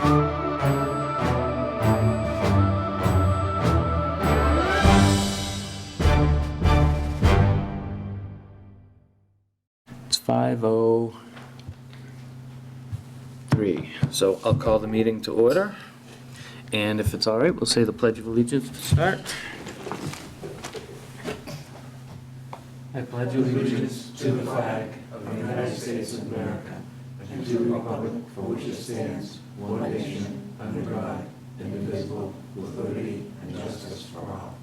It's 5:03. So I'll call the meeting to order. And if it's all right, we'll say the Pledge of Allegiance to start. I pledge allegiance to the flag of the United States of America and to the republic for which it stands, one nation, under God, indivisible, with liberty and justice for all.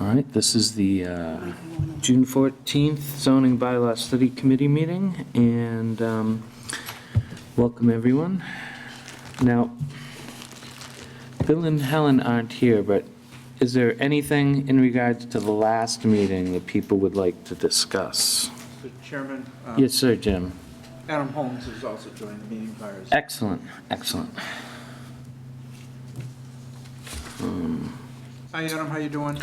All right, this is the June 14th Zoning Bylaw Study Committee meeting, and welcome everyone. Now, Bill and Helen aren't here, but is there anything in regards to the last meeting that people would like to discuss? Mr. Chairman? Yes, sir, Jim. Adam Holmes has also joined the meeting via Zoom. Excellent, excellent. Hi, Adam, how you doing?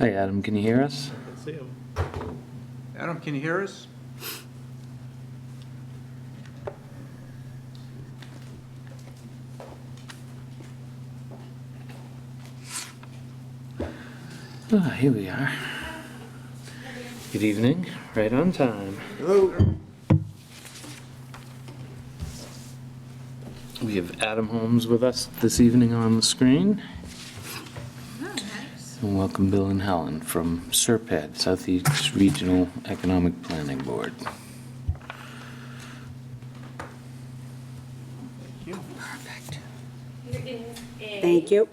Hi, Adam, can you hear us? Adam, can you hear us? Here we are. Good evening, right on time. Hello. We have Adam Holmes with us this evening on the screen. Oh, nice. And welcome Bill and Helen from SERPAD, Southeast Regional Economic Planning Board. Perfect. Here is a Thank you.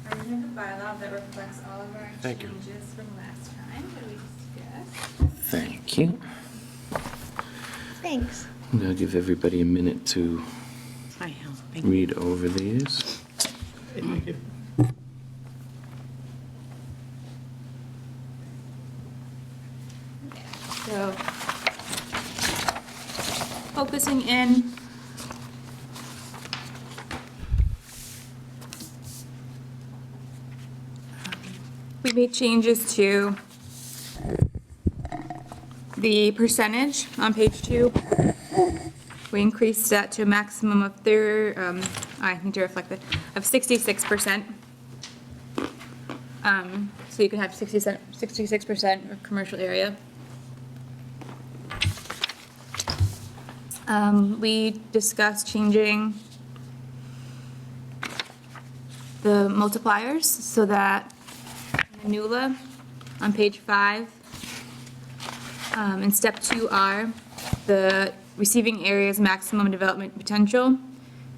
version of the bylaw that reflects all of our Thank you. changes from last time that we discussed. Thank you. Thanks. I'm going to give everybody a minute to Hi, Helen. Thank you. read over these. So, focusing in. We made changes to the percentage on page 2. We increased that to a maximum of I need to reflect that, of 66%. So you can have 66% of commercial area. We discussed changing the multipliers so that in the NULA on page 5, in step 2R, the receiving area's maximum development potential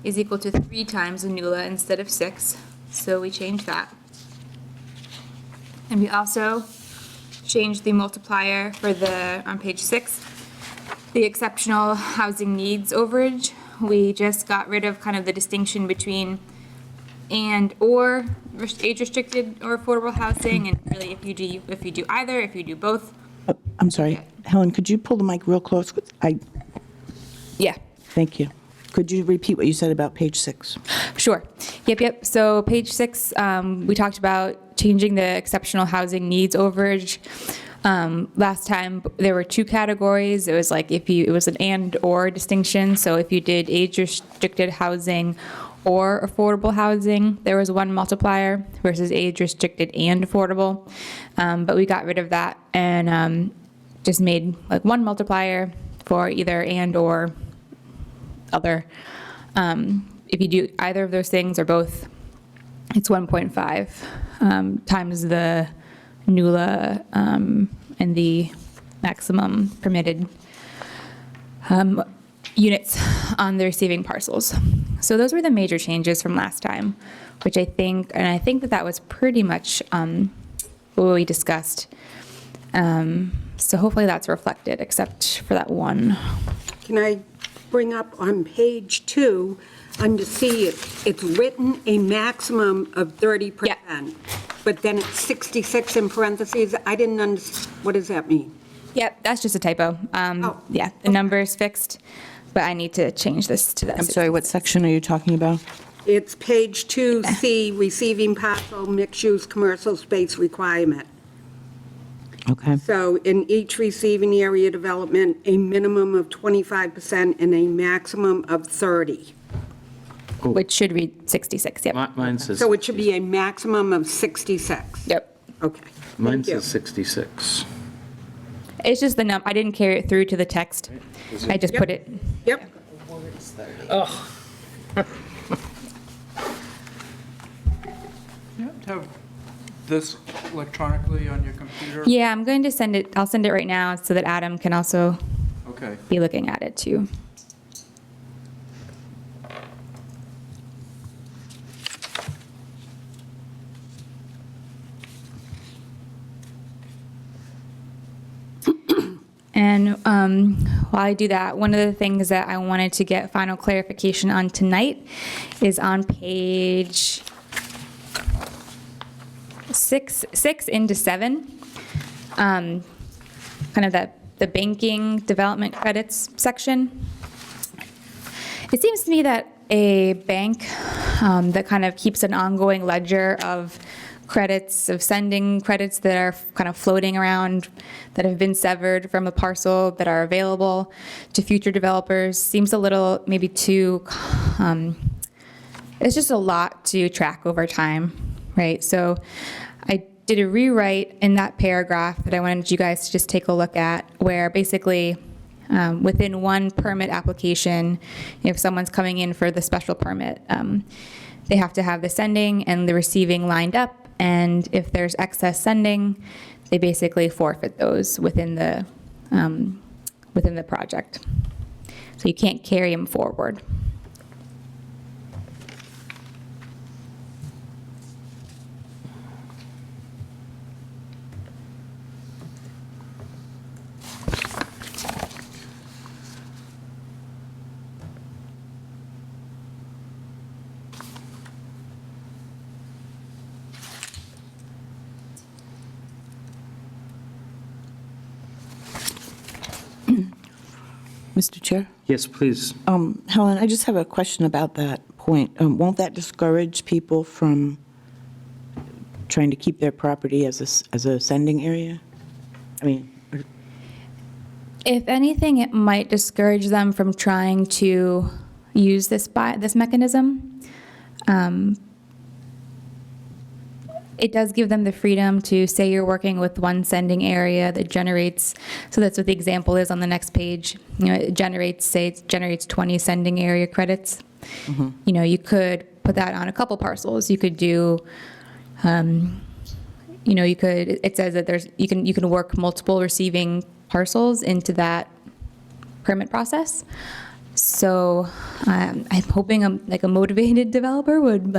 is equal to 3 times the NULA instead of 6, so we changed that. And we also changed the multiplier for on page 6, the exceptional housing needs overage. We just got rid of kind of the distinction between and or age-restricted or affordable housing, and really if you do either, if you do both. Oh, I'm sorry. Helen, could you pull the mic real close? Yeah. Thank you. Could you repeat what you said about page 6? Sure. Yep. So page 6, we talked about changing the exceptional housing needs overage. Last time there were 2 categories. It was like it was an and or distinction. So if you did age restricted housing or affordable housing, there was 1 multiplier versus age restricted and affordable. But we got rid of that and just made like 1 multiplier for either and or other. If you do either of those things or both, it's 1.5 times the NULA and the maximum permitted units on the receiving parcels. So those were the major changes from last time, which I think that was pretty much what we discussed. So hopefully that's reflected, except for that one. Can I bring up on page 2, under C, it's written a maximum of 30%. Yeah. But then it's 66 in parentheses. I didn't understand, what does that mean? Yep, that's just a typo. Yeah, the number is fixed, but I need to change this to that. I'm sorry, what section are you talking about? It's page 2C, receiving parcel mixed-use commercial space requirement. Okay. So in each receiving area development, a minimum of 25% and a maximum of 30. Which should read 66, yep. Mine says. So it should be a maximum of 66. Yep. Okay. Mine Thank you. says 66. It's just the I didn't carry it through to the text. I just put it, Yep. Yeah, have this electronically on your computer? yeah, I'm going to send it, I'll send it right now so that Adam can also Okay. be looking at it too. And while I do that, one of the things that I wanted to get final clarification on tonight is on page 6 into 7, kind of the banking development credits section. It seems to me that a bank that kind of keeps an ongoing ledger of credits, of sending credits that are kind of floating around, that have been severed from a parcel, that are available to future developers, seems a little maybe too, it's just a lot to track over time, right? So I did a rewrite in that paragraph that I wanted you guys to just take a look at, where basically within one permit application, if someone's coming in for the special permit, they have to have the sending and the receiving lined up, and if there's excess sending, they basically forfeit those within the project. So you can't carry them forward. Mr. Chair? Yes, please. Helen, I just have a question about that point. Won't that discourage people from trying to keep their property as a sending area? I mean, If anything, it might discourage them from trying to use this mechanism. It does give them the freedom to say you're working with one sending area that generates, so that's what the example is on the next page. You know, it generates 20 sending area credits. You know, you could put that on a couple parcels. You could do, you know, it says that you can work multiple receiving parcels into that permit process. So I'm hoping a motivated developer would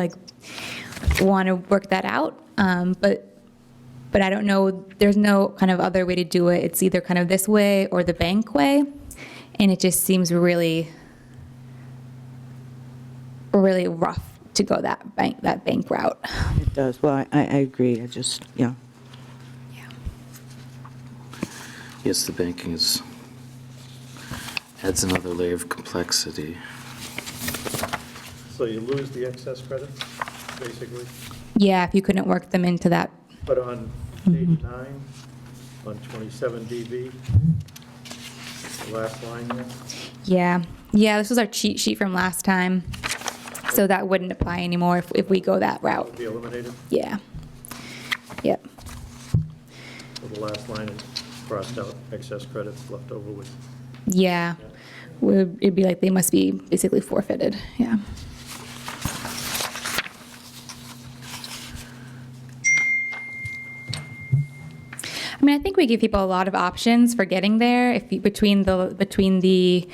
want to work that out. But I don't know, there's no kind of other way to do it. It's either kind of this way or the bank way. And it just seems really, really rough to go that bank route. it does. Well, I agree. I just, yeah. Yes, the banking adds another layer of complexity. So you lose the excess credits, basically? Yeah, if you couldn't work them into that. But on page 9, on 27 dB, the last line there, Yeah, this was our cheat sheet from last time. So that wouldn't apply anymore if we go that route. would be eliminated. Yeah. Yep. So the last line is crossed out, excess credits left over with. Yeah. It'd be like they must be basically forfeited. Yeah. I mean, I think we give people a lot of options for getting there between the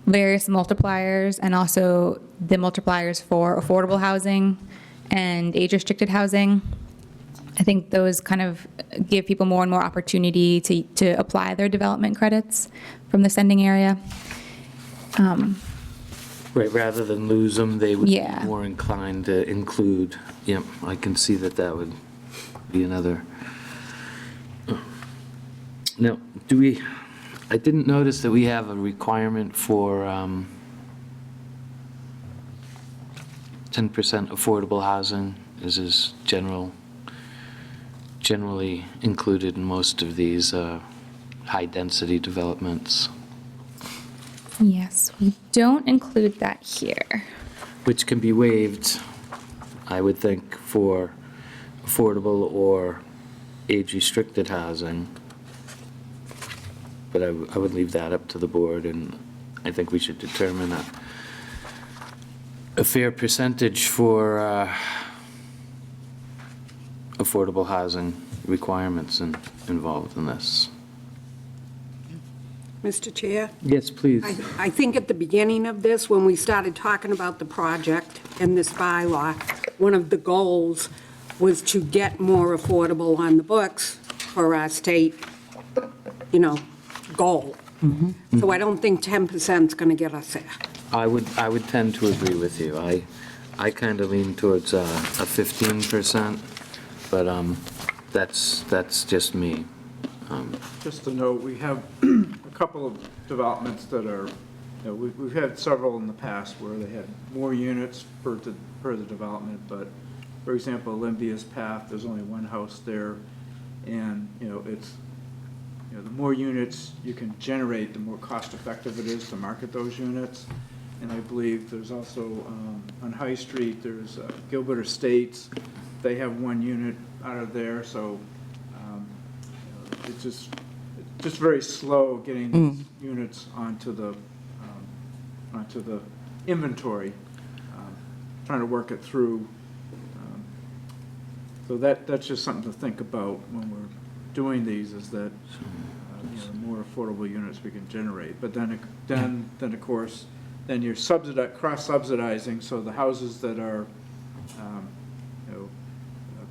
various multipliers and also the multipliers for affordable housing and age-restricted housing. I think those kind of give people more and more opportunity to apply their development credits from the sending area. Right, rather than lose them, they would be Yeah. more inclined to include. Yep, I can see that would be another. Now, I didn't notice that we have a requirement for 10% affordable housing is generally included in most of these high-density developments, Yes, we don't include that here. which can be waived, I would think, for affordable or age-restricted housing. But I would leave that up to the board, and I think we should determine a fair percentage for affordable housing requirements involved in this. Mr. Chair? Yes, please. I think at the beginning of this, when we started talking about the project and this bylaw, one of the goals was to get more affordable on the books for our state, goal. So I don't think 10% is going to get us there. I would tend to agree with you. I kind of lean towards a 15%, but that's just me. Just to note, we have a couple of developments that are, we've had several in the past where they had more units per the development, but, for example, Olympia's Path, there's only one house there, and, it's, the more units you can generate, the more cost-effective it is to market those units. And I believe there's also, on High Street, there's Gilbert Estates, they have one unit out of there, so it's just very slow getting these units onto the inventory, trying to work it through. So that's just something to think about when we're doing these, is that the more affordable units we can generate. But then of course, then you're cross-subsidizing, so the houses that are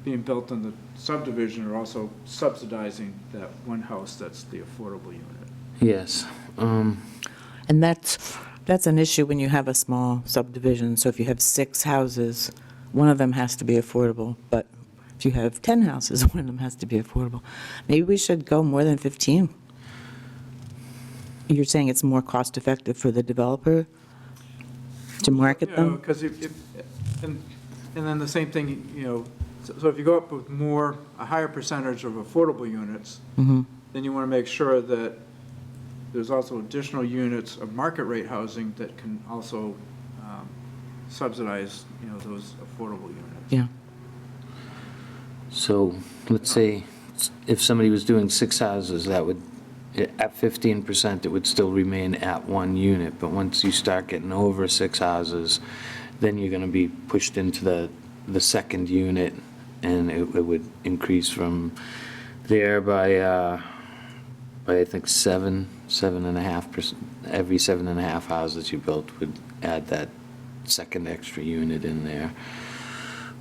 being built in the subdivision are also subsidizing that one house that's the affordable unit. Yes. And that's an issue when you have a small subdivision. So if you have 6 houses, one of them has to be affordable, but if you have 10 houses, one of them has to be affordable. Maybe we should go more than 15. You're saying it's more cost-effective for the developer to market them? Because and then the same thing, so if you go up with a higher percentage of affordable units, then you want to make sure that there's also additional units of market rate housing that can also subsidize, those affordable units. Yeah. So let's say if somebody was doing 6 houses, that would, at 15%, it would still remain at 1 unit. But once you start getting over 6 houses, then you're going to be pushed into the second unit, and it would increase from there by I think 7.5%. Every 7.5 houses you built would add that second extra unit in there.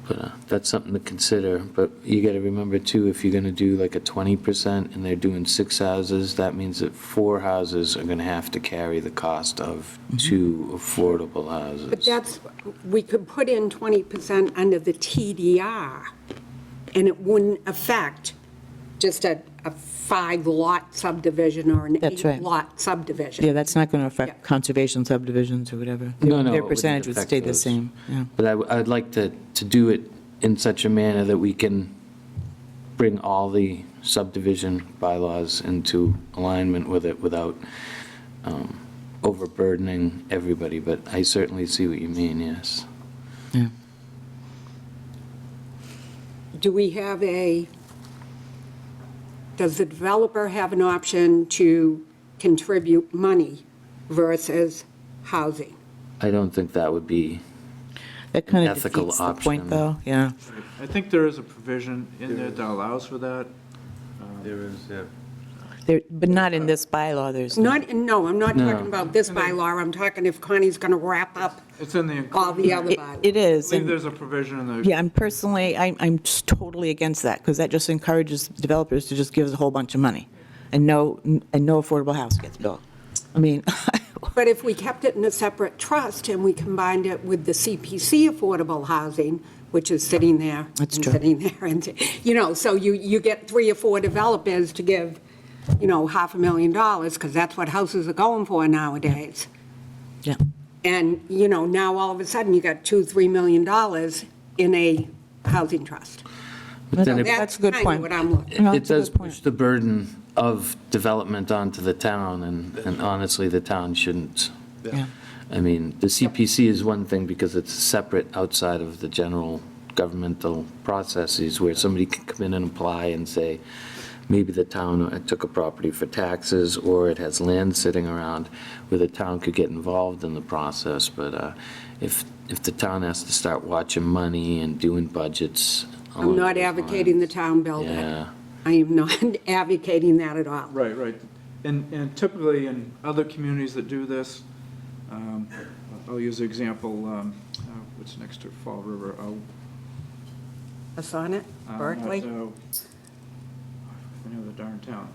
But that's something to consider. But you got to remember too, if you're going to do like a 20% and they're doing 6 houses, that means that 4 houses are going to have to carry the cost of 2 affordable houses. But we could put in 20% under the TDR, and it wouldn't affect just a 5-lot subdivision or an That's right. 8-lot subdivision. Yeah, that's not going to affect Yeah. conservation subdivisions or whatever. No, Their it wouldn't percentage would affect stay the those. same, yeah. But I'd like to do it in such a manner that we can bring all the subdivision bylaws into alignment with it without overburdening everybody. But I certainly see what you mean, yes. Yeah. Does the developer have an option to contribute money versus housing? I don't think that would be, That kind of Ethical defeats the option. point, though, yeah. I think there is a provision in there that allows for that. There is, yeah. But not in this bylaw, there's. No, I'm not No. talking about this bylaw, I'm talking if Connie's going to wrap up It's in the. all the other It bylaws. it I is. believe and- there's a provision in the. Yeah, I'm just totally against that, because that just encourages developers to just give us a whole bunch of money, and no affordable house gets built. I mean, But if we kept it in a separate trust and we combined it with the CPC affordable housing, which is sitting there. That's and true. Sitting there, and, so you get 3 or 4 developers to give, $500,000, because that's what houses are going for nowadays. yeah, And, now all of a sudden you got $2-3 million in a housing trust. But then So it- That's a good kind of point. what I'm looking. No, it that's a does good point. push the burden of development onto the town, and honestly, the town shouldn't. Yeah. I mean, the CPC is one thing because it's separate outside of the general governmental processes where somebody can come in and apply and say, maybe the town took a property for taxes, or it has land sitting around where the town could get involved in the process. But if the town has to start watching money and doing budgets. I'm along not those advocating the lines. town build it. Yeah. I am not advocating that at all. Right. And typically in other communities that do this, I'll use the example, what's next to Fall River? A sonnet, Berkeley? I know the darn town.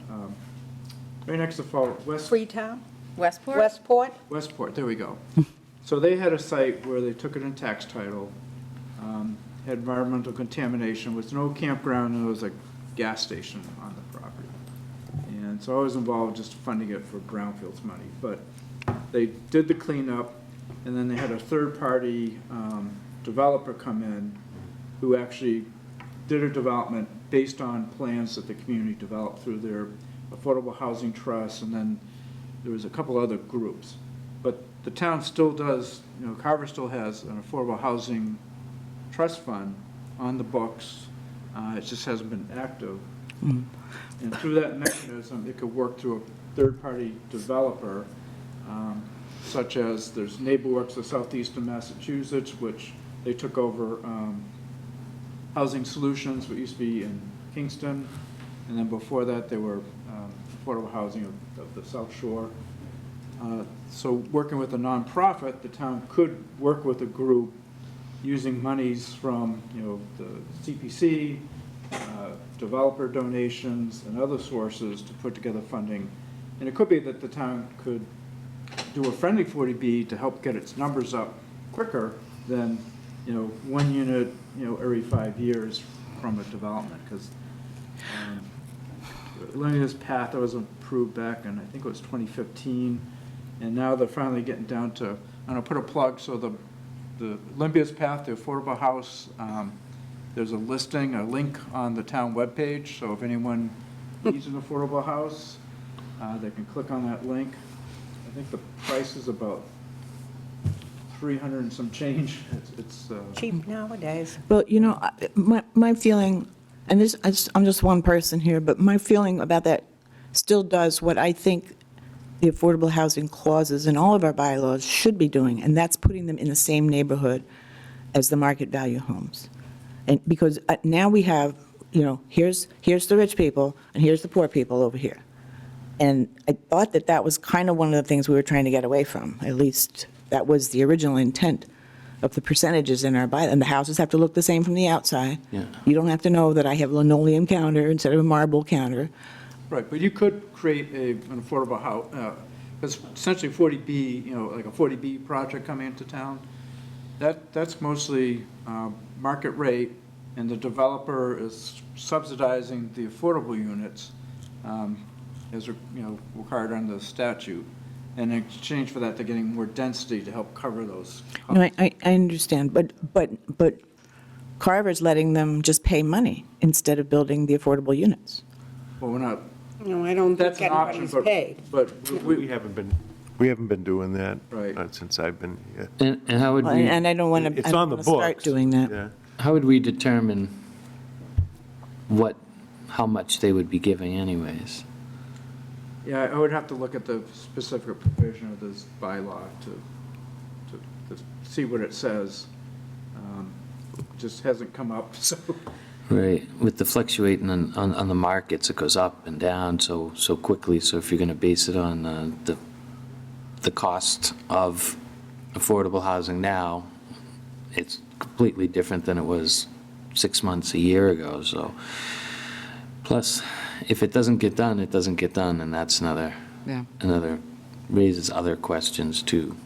Right next to Fall, Freetown? Westport? Westport? Westport, there we go. So they had a site where they took it in tax title, had environmental contamination, was no campground, and there was a gas station on the property. And so I was involved just funding it for brownfields money. But they did the cleanup, and then they had a third-party developer come in who actually did a development based on plans that the community developed through their affordable housing trust, and then there was a couple other groups. But the town still does, Carver still has an affordable housing trust fund on the books. It just hasn't been active. And through that mechanism, it could work through a third-party developer, such as there's NeighborWorks of Southeastern Massachusetts, which they took over Housing Solutions, what used to be in Kingston. And then before that, they were affordable housing of the South Shore. So working with a nonprofit, the town could work with a group using monies from, the CPC, developer donations, and other sources to put together funding. And it could be that the town could do a friendly 40B to help get its numbers up quicker than, one unit, every 5 years from a development. Because Olympia's Path, that was approved back in, I think it was 2015. And now they're finally getting down to, I'm gonna put a plug, so the Olympia's Path, the affordable house, there's a link on the town webpage, so if anyone needs an affordable house, they can click on that link. I think the price is about 300 and some change. It's Cheap nowadays. Well, my feeling, and I'm just one person here, but my feeling about that still does what I think the affordable housing clauses in all of our bylaws should be doing, and that's putting them in the same neighborhood as the market value homes. And because now we have, here's the rich people, and here's the poor people over here. And I thought that was kind of one of the things we were trying to get away from. At least that was the original intent of the percentages in our bylaw. And the houses have to look the same from the outside. Yeah. You don't have to know that I have a linoleum counter instead of a marble counter. right, but you could create an affordable house, because essentially 40B, like a 40B project coming into town, that's mostly market rate, and the developer is subsidizing the affordable units as required under the statute. And in exchange for that, they're getting more density to help cover those costs. No, I understand, but Carver's letting them just pay money instead of building the affordable units. Well, we're not, No, I don't that's think an option, anybody's paid. but We haven't been doing that. Right. Since I've been here. And how would we, And I don't want to, It's I don't on the want to start books. doing that. Yeah. how would we determine how much they would be giving anyways? yeah, I would have to look at the specific provision of this bylaw to see what it says. Just hasn't come up, so. Right, with the fluctuating on the markets, it goes up and down so quickly, so if you're gonna base it on the cost of affordable housing now, it's completely different than it was 6 months, a year ago, so. Plus, if it doesn't get done, it doesn't get done, and that's another raises other questions too.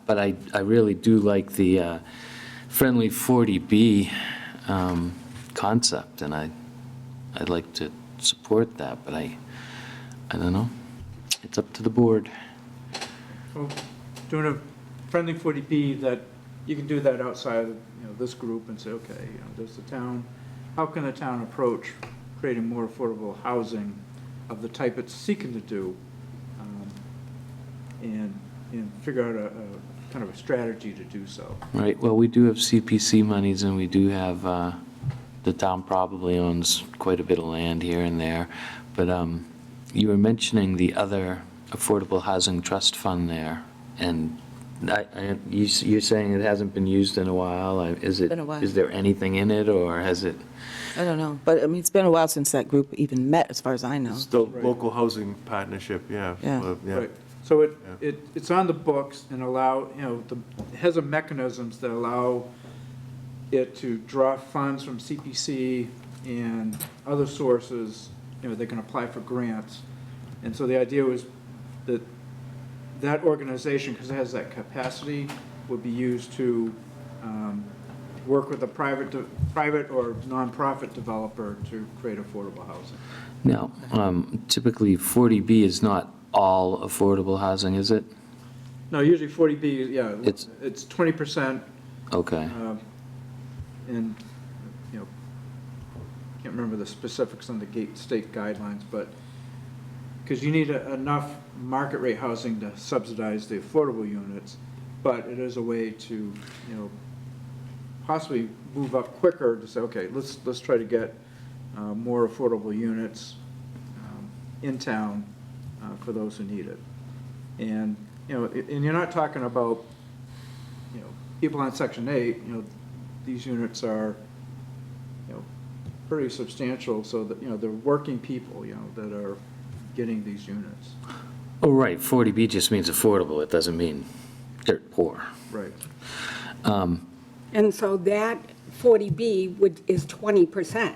But I really do like the friendly 40B concept, and I'd like to support that, but I don't know. It's up to the board. Well, doing a friendly 40B, that you can do that outside of, this group and say, okay, does the town, how can the town approach creating more affordable housing of the type it's seeking to do? And figure out a kind of a strategy to do so. Right, well, we do have CPC monies, and we do have, the town probably owns quite a bit of land here and there, but you were mentioning the other Affordable Housing Trust Fund there, and you're saying it hasn't been used in a while? Is it? Been a while. Is there anything in it, or has it? I don't know, but I mean, it's been a while since that group even met, as far as I know. It's the Right. local housing partnership, yeah. Yeah. Right. So it's on the books and allow, it has a mechanisms that allow it to draw funds from CPC and other sources, they can apply for grants. And so the idea was that that organization, because it has that capacity, would be used to work with a private or nonprofit developer to create affordable housing. Now, typically 40B is not all affordable housing, is it? No, usually 40B, yeah, It's- it's 20%, Okay, and, can't remember the specifics on the state guidelines, but, because you need enough market rate housing to subsidize the affordable units, but it is a way to, possibly move up quicker to say, okay, let's try to get more affordable units in town for those who need it. And, and you're not talking about, people on Section 8, these units are, pretty substantial, so that, they're working people, that are getting these units. oh, right, 40B just means affordable, it doesn't mean dirt poor. Right. And so that 40B is 20%,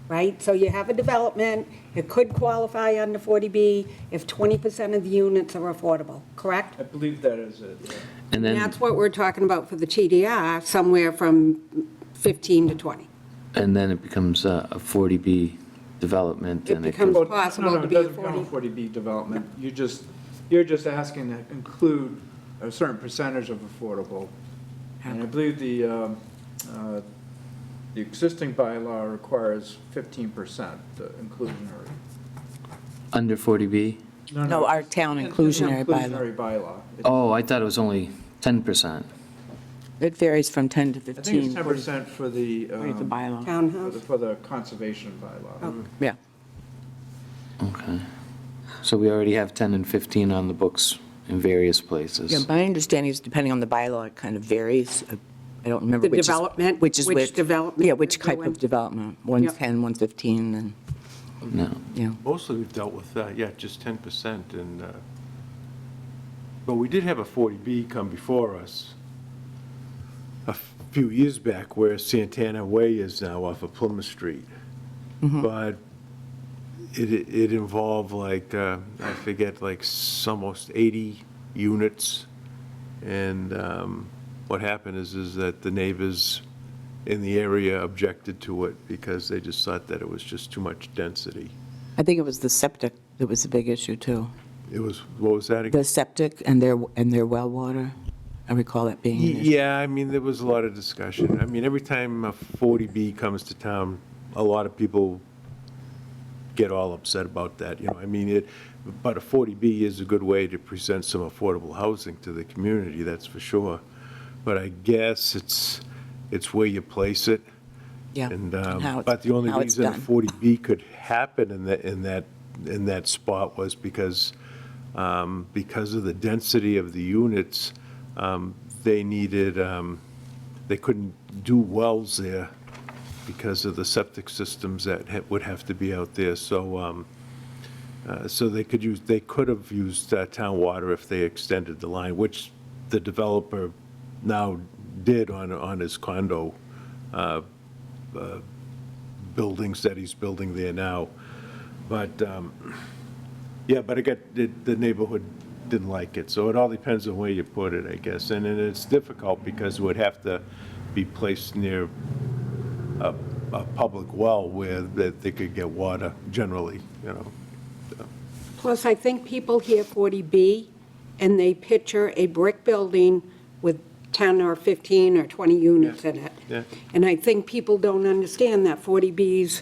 right? So you have a development, it could qualify under 40B if 20% of the units are affordable, correct? I believe that is it, yeah. And And then, that's what we're talking about for the TDR, somewhere from 15 to 20. and then it becomes a 40B development, It and it becomes could, possible No, to it be a doesn't become a 40. 40B development. You're just asking to include a certain percentage of affordable. And I believe the existing bylaw requires 15% inclusionary. under 40B? No, our town It's an inclusionary bylaw. Inclusionary bylaw. Oh, I thought it was only 10%. It varies from 10 to I think 15. it's 10% for the, Read the bylaw. Townhouse? for the conservation bylaw. Yeah. Okay. So we already have 10 and 15 on the books in various Yeah, places. my understanding is depending on the bylaw, it kind of varies. I don't remember The which is. development, Which is which which. development Yeah, which they're type doing. of development. One's Yep. 10, one's 15, and, No. Mostly we've dealt with, just 10%, and, but we did have a 40B come before us a few years back, where Santana Way is now off of Plymouth Street. But it involved like, I forget, like almost 80 units. And what happened is that the neighbors in the area objected to it because they just thought that it was just too much density. I think it was the septic that was a big issue, too. It was, what was that again? The septic and their well water. I recall that being an issue. Yeah, I mean, there was a lot of discussion. I mean, every time a 40B comes to town, a lot of people get all upset about that, I mean, but a 40B is a good way to present some affordable housing to the community, that's for sure. But I guess it's where you place it. Yeah. And, how it's- but the only how it's reason a done. 40B could happen in that spot was because of the density of the units, they needed, they couldn't do wells there because of the septic systems that would have to be out there. So, so they could have used town water if they extended the line, which the developer now did on his condo buildings that he's building there now. But, yeah, but the neighborhood didn't like it, so it all depends on where you put it, I guess. And then it's difficult because it would have to be placed near a public well where that they could get water generally, Plus, I think people hear 40B, and they picture a brick building with 10 or 15 or 20 units in it. Yeah. And I think people don't understand that 40Bs,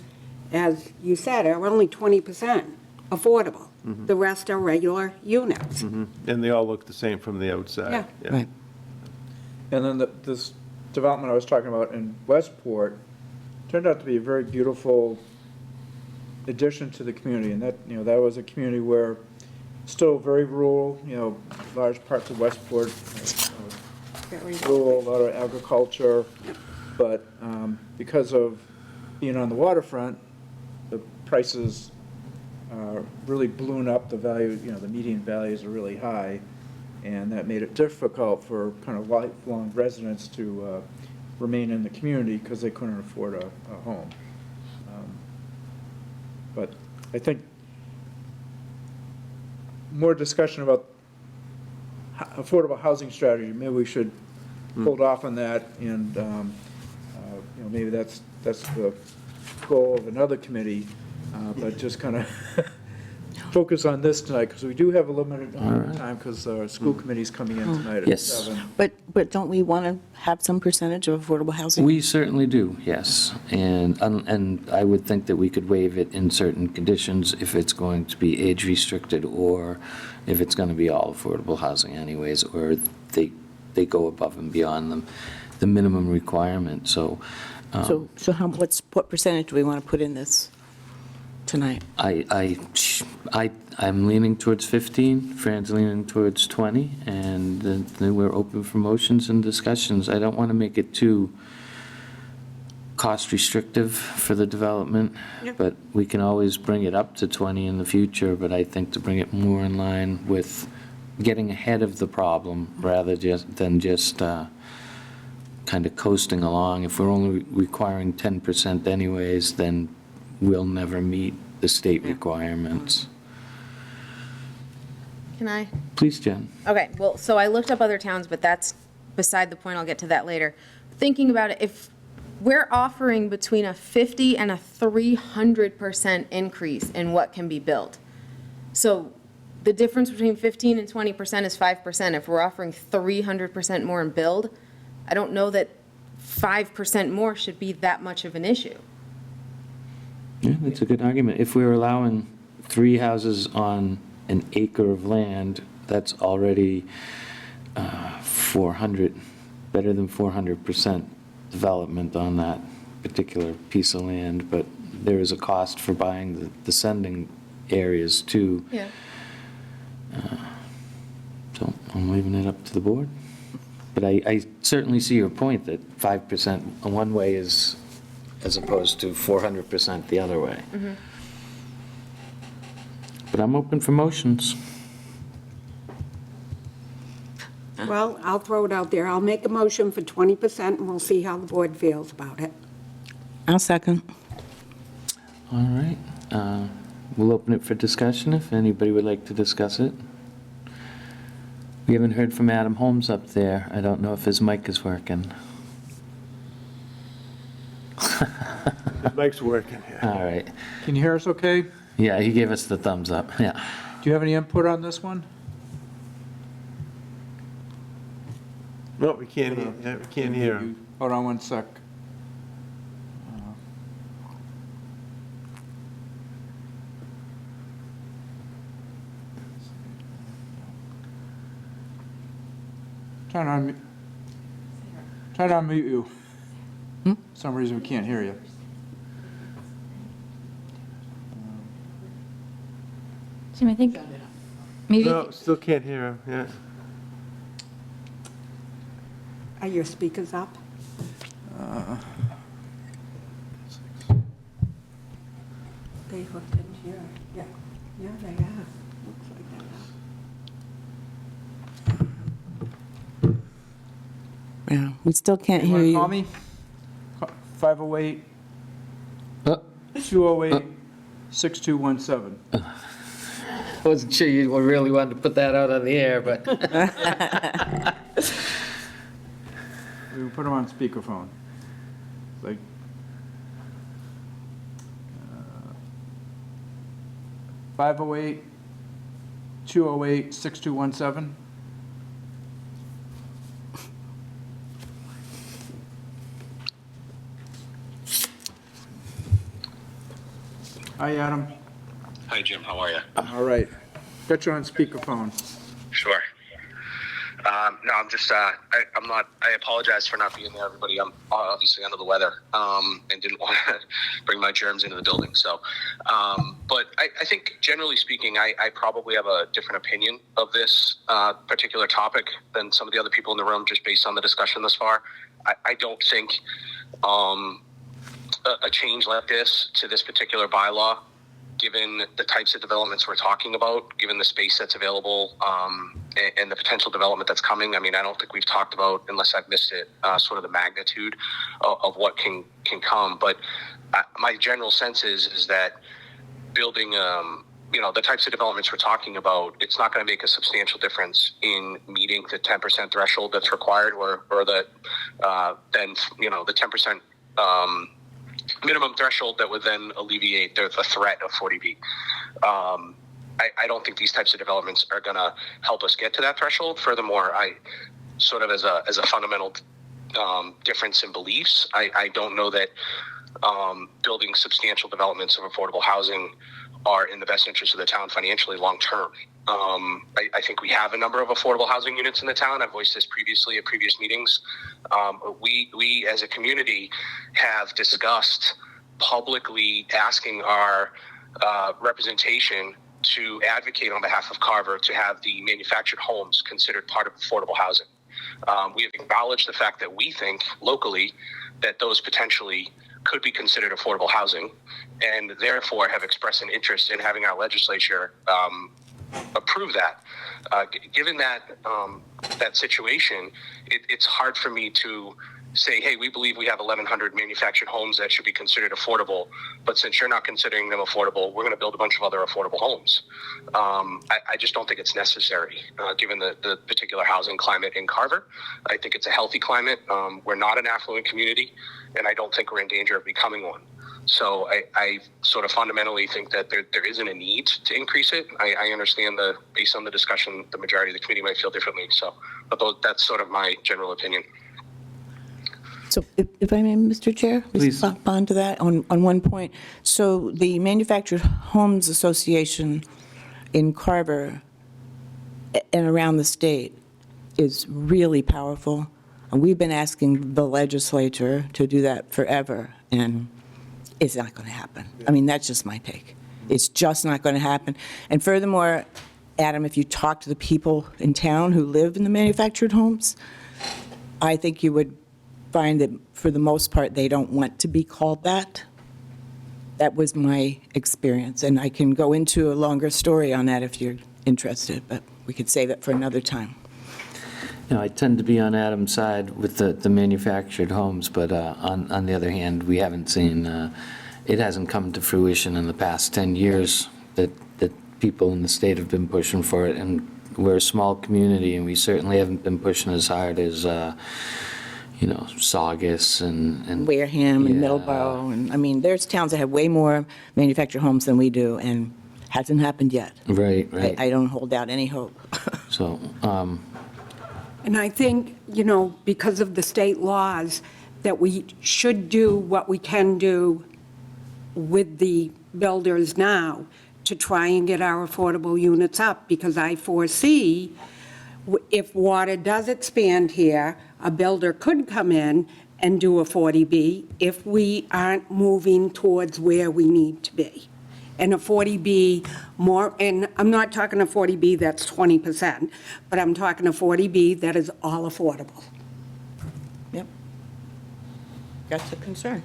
as you said, are only 20% affordable. The rest are regular units. And they all look the same from the outside. Yeah. Right. And then this development I was talking about in Westport turned out to be a very beautiful addition to the community. And that, that was a community where still very rural, large parts of Westport, rural, a lot of agriculture. But because of being on the waterfront, the prices really balloon up, the value, the median values are really high, and that made it difficult for kind of lifelong residents to remain in the community because they couldn't afford a home. But I think more discussion about affordable housing strategy, maybe we should hold off on that, and maybe that's the goal of another committee, but just kind of focus on this tonight, because we do have a limited amount of time, because our school committee's coming in tonight at Yes. 7. But don't we want to have some percentage of affordable housing? We certainly do, yes. And I would think that we could waive it in certain conditions if it's going to be age restricted, or if it's going to be all affordable housing anyways, or they go above and beyond the minimum requirement, so. So what percentage do we want to put in this tonight? I'm leaning towards 15, Fran's leaning towards 20, and then we're open for motions and discussions. I don't want to make it too cost restrictive for the development, but we can always bring it up to 20 in the future, but I think to bring it more in line with getting ahead of the problem rather than just kind of coasting along. If we're only requiring 10% anyways, then we'll never meet the state requirements. Can I? Please, Jen. Okay, well, so I looked up other towns, but that's beside the point. I'll get to that later. Thinking about it, if we're offering between a 50 and a 300% increase in what can be built. So the difference between 15 and 20% is 5%. If we're offering 300% more in build, I don't know that 5% more should be that much of an issue. Yeah, that's a good argument. If we're allowing 3 houses on an acre of land, that's already 400, better than 400% development on that particular piece of land, but there is a cost for buying the sending areas too. Yeah. So I'm leaving it up to the board. But I certainly see your point that 5% one way is, as opposed to 400% the other way. But I'm open for motions. Well, I'll throw it out there. I'll make a motion for 20%, and we'll see how the board feels about it. I'll second. All right. We'll open it for discussion if anybody would like to discuss it. We haven't heard from Adam Holmes up there. I don't know if his mic is working. The mic's working, yeah. All right. Can you hear us okay? Do Yeah, he gave us the thumbs up, yeah. you have any input on this one? No, we can't hear, yeah, we can't hear him. Hold on one sec. Trying to unmute you. For some reason, we can't hear you. Jim, I think maybe, No, still can't hear him, yeah. Are your speakers up? They hooked into your, yeah, they are. Looks like that. Yeah, we still can't You hear want to you. call me? 508 Uh, 208 6217. I wasn't sure you really wanted to put that out on the air, but. We will put them on speakerphone. Like, 508 208 6217. Hi, Adam. Hi, Jim. How are you? All right. Got you on speakerphone. Sure. No, I'm just, I apologize for not being there, everybody. I'm obviously under the weather, and didn't want to bring my germs into the building. So, but I think generally speaking, I probably have a different opinion of this, particular topic than some of the other people in the room, just based on the discussion thus far. I don't think, a change like this to this particular bylaw, given the types of developments we're talking about, given the space that's available, and the potential development that's coming. I mean, I don't think we've talked about, unless I've missed it, sort of the magnitude of what can come. But my general sense is that building, the types of developments we're talking about, it's not going to make a substantial difference in meeting the 10% threshold that's required, or the then the 10% minimum threshold that would then alleviate the threat of 40B. I don't think these types of developments are going to help us get to that threshold. Furthermore, I sort of as a fundamental difference in beliefs, I don't know that building substantial developments of affordable housing are in the best interest of the town financially long term. I think we have a number of affordable housing units in the town. I've voiced this previously at previous meetings. We as a community have discussed publicly asking our representation to advocate on behalf of Carver to have the manufactured homes considered part of affordable housing. We have acknowledged the fact that we think locally that those potentially could be considered affordable housing, and therefore have expressed an interest in having our legislature approve that. Given that that situation, it's hard for me to say, hey, we believe we have 1,100 manufactured homes that should be considered affordable, but since you're not considering them affordable, we're going to build a bunch of other affordable homes. I just don't think it's necessary, given the particular housing climate in Carver. I think it's a healthy climate. We're not an affluent community, and I don't think we're in danger of becoming one. So I sort of fundamentally think that there isn't a need to increase it. I understand based on the discussion, the majority of the committee might feel differently. So, but that's sort of my general opinion. So if I may, Mr. Chair, Please. respond to that on one point. So the Manufactured Homes Association in Carver and around the state is really powerful. And we've been asking the legislature to do that forever, and it's not going to happen. I mean, that's just my take. It's just not going to happen. And furthermore, Adam, if you talk to the people in town who live in the manufactured homes, I think you would find that for the most part, they don't want to be called that. That was my experience, and I can go into a longer story on that if you're interested, but we could save it for another time. I tend to be on Adam's side with the manufactured homes, but on the other hand, we haven't seen, it hasn't come to fruition in the past 10 years that people in the state have been pushing for it, and we're a small community, and we certainly haven't been pushing as hard as Saugus and Wareham and Yeah. Middleborough, and, I mean, there's towns that have way more manufactured homes than we do, and hasn't happened yet. Right. I don't hold out any hope. So, And I think, because of the state laws, that we should do what we can do with the builders now to try and get our affordable units up, because I foresee if water does expand here, a builder could come in and do a 40B if we aren't moving towards where we need to be. And a 40B more, and I'm not talking a 40B that's 20%, but I'm talking a 40B that is all affordable. Yep. That's a concern.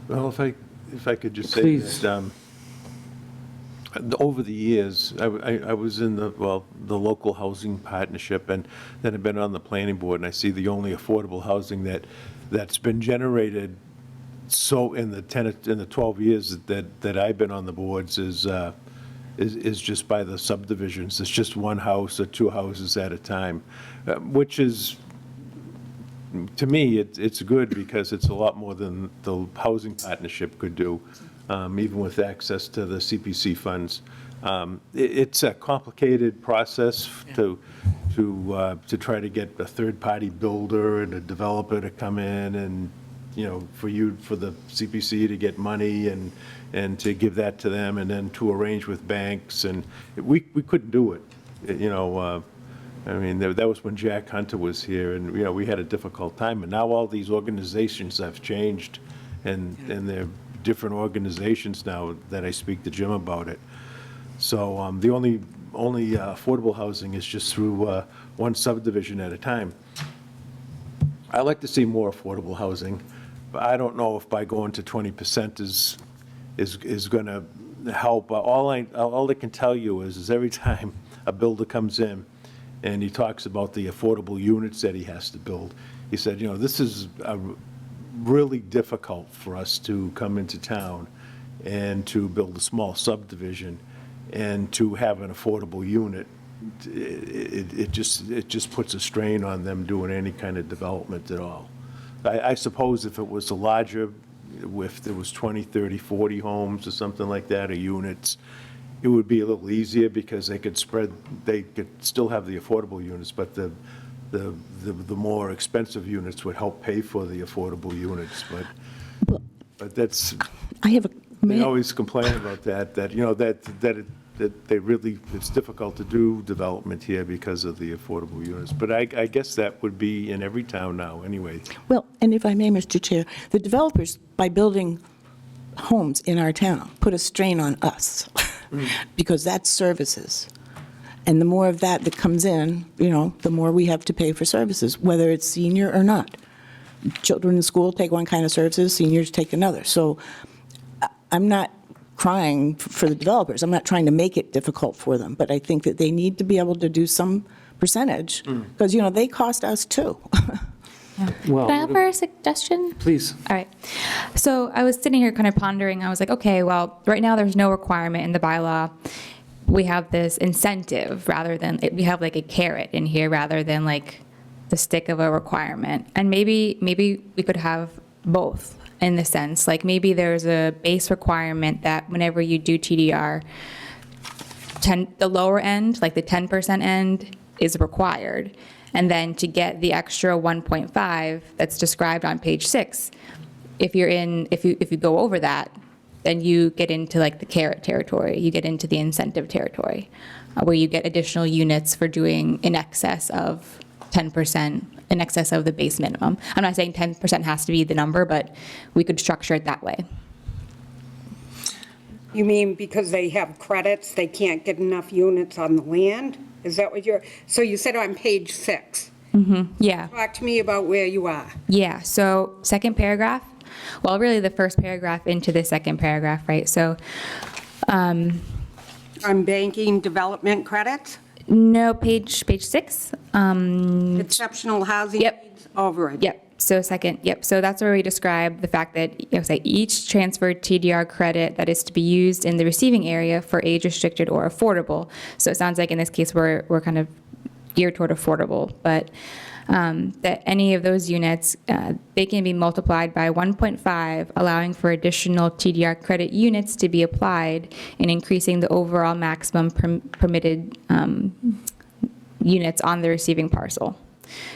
Well, if I could just say Please. that, over the years, I was in the local housing partnership, and then I've been on the planning board, and I see the only affordable housing that's been generated so in the 12 years that I've been on the boards is just by the subdivisions. It's just one house or two houses at a time, which is, to me, it's good because it's a lot more than the housing partnership could do, even with access to the CPC funds. It's a complicated process to try to get a third-party builder and a developer to come in and for the CPC to get money and to give that to them, and then to arrange with banks, and we couldn't do it, I mean, that was when Jack Hunter was here, and, we had a difficult time, and now all these organizations have changed, and they're different organizations now that I speak to Jim about it. So the only affordable housing is just through one subdivision at a time. I'd like to see more affordable housing, but I don't know if by going to 20% is going to help. All I can tell you is every time a builder comes in and he talks about the affordable units that he has to build, he said, this is really difficult for us to come into town and to build a small subdivision and to have an affordable unit. It just puts a strain on them doing any kind of development at all. I suppose if it was a larger, if there was 20, 30, 40 homes or something like that, or units, it would be a little easier because they could still have the affordable units, but the more expensive units would help pay for the affordable units. But that's, they always complain about that they really, it's difficult to do development here because of the affordable units. But I guess that would be in every town now anyway. Well, and if I may, Mr. Chair, the developers, by building homes in our town, put a strain on us because that's services. And the more of that comes in, the more we have to pay for services, whether it's senior or not. Children in school take one kind of services, seniors take another. So I'm not crying for the developers. I'm not trying to make it difficult for them, but I think that they need to be able to do some percentage because, they cost us too. Well, Can I offer a suggestion? please. All right. So I was sitting here kind of pondering. I was like, okay, well, right now there's no requirement in the bylaw. We have this incentive rather than, we have like a carrot in here rather than like the stick of a requirement. And maybe we could have both in the sense, like maybe there's a base requirement that whenever you do TDR, the lower end, like the 10% end, is required. And then to get the extra 1.5 that's described on page 6, if you go over that, then you get into like the carrot territory, you get into the incentive territory, where you get additional units for doing in excess of 10%, in excess of the base minimum. I'm not saying 10% has to be the number, but we could structure it that way. You mean because they have credits, they can't get enough units on the land? Is that what so you said on page 6? Yeah. Talk to me about where you are. Yeah, so second paragraph, well, really the first paragraph into the second paragraph, right? So, On banking development credits, no, page 6. exceptional housing Yep. needs overage. Yep. So second, yep. So that's where we describe the fact that, say each transferred TDR credit that is to be used in the receiving area for age-restricted or affordable. So it sounds like in this case we're kind of geared toward affordable, but that any of those units, they can be multiplied by 1.5, allowing for additional TDR credit units to be applied and increasing the overall maximum permitted units on the receiving parcel.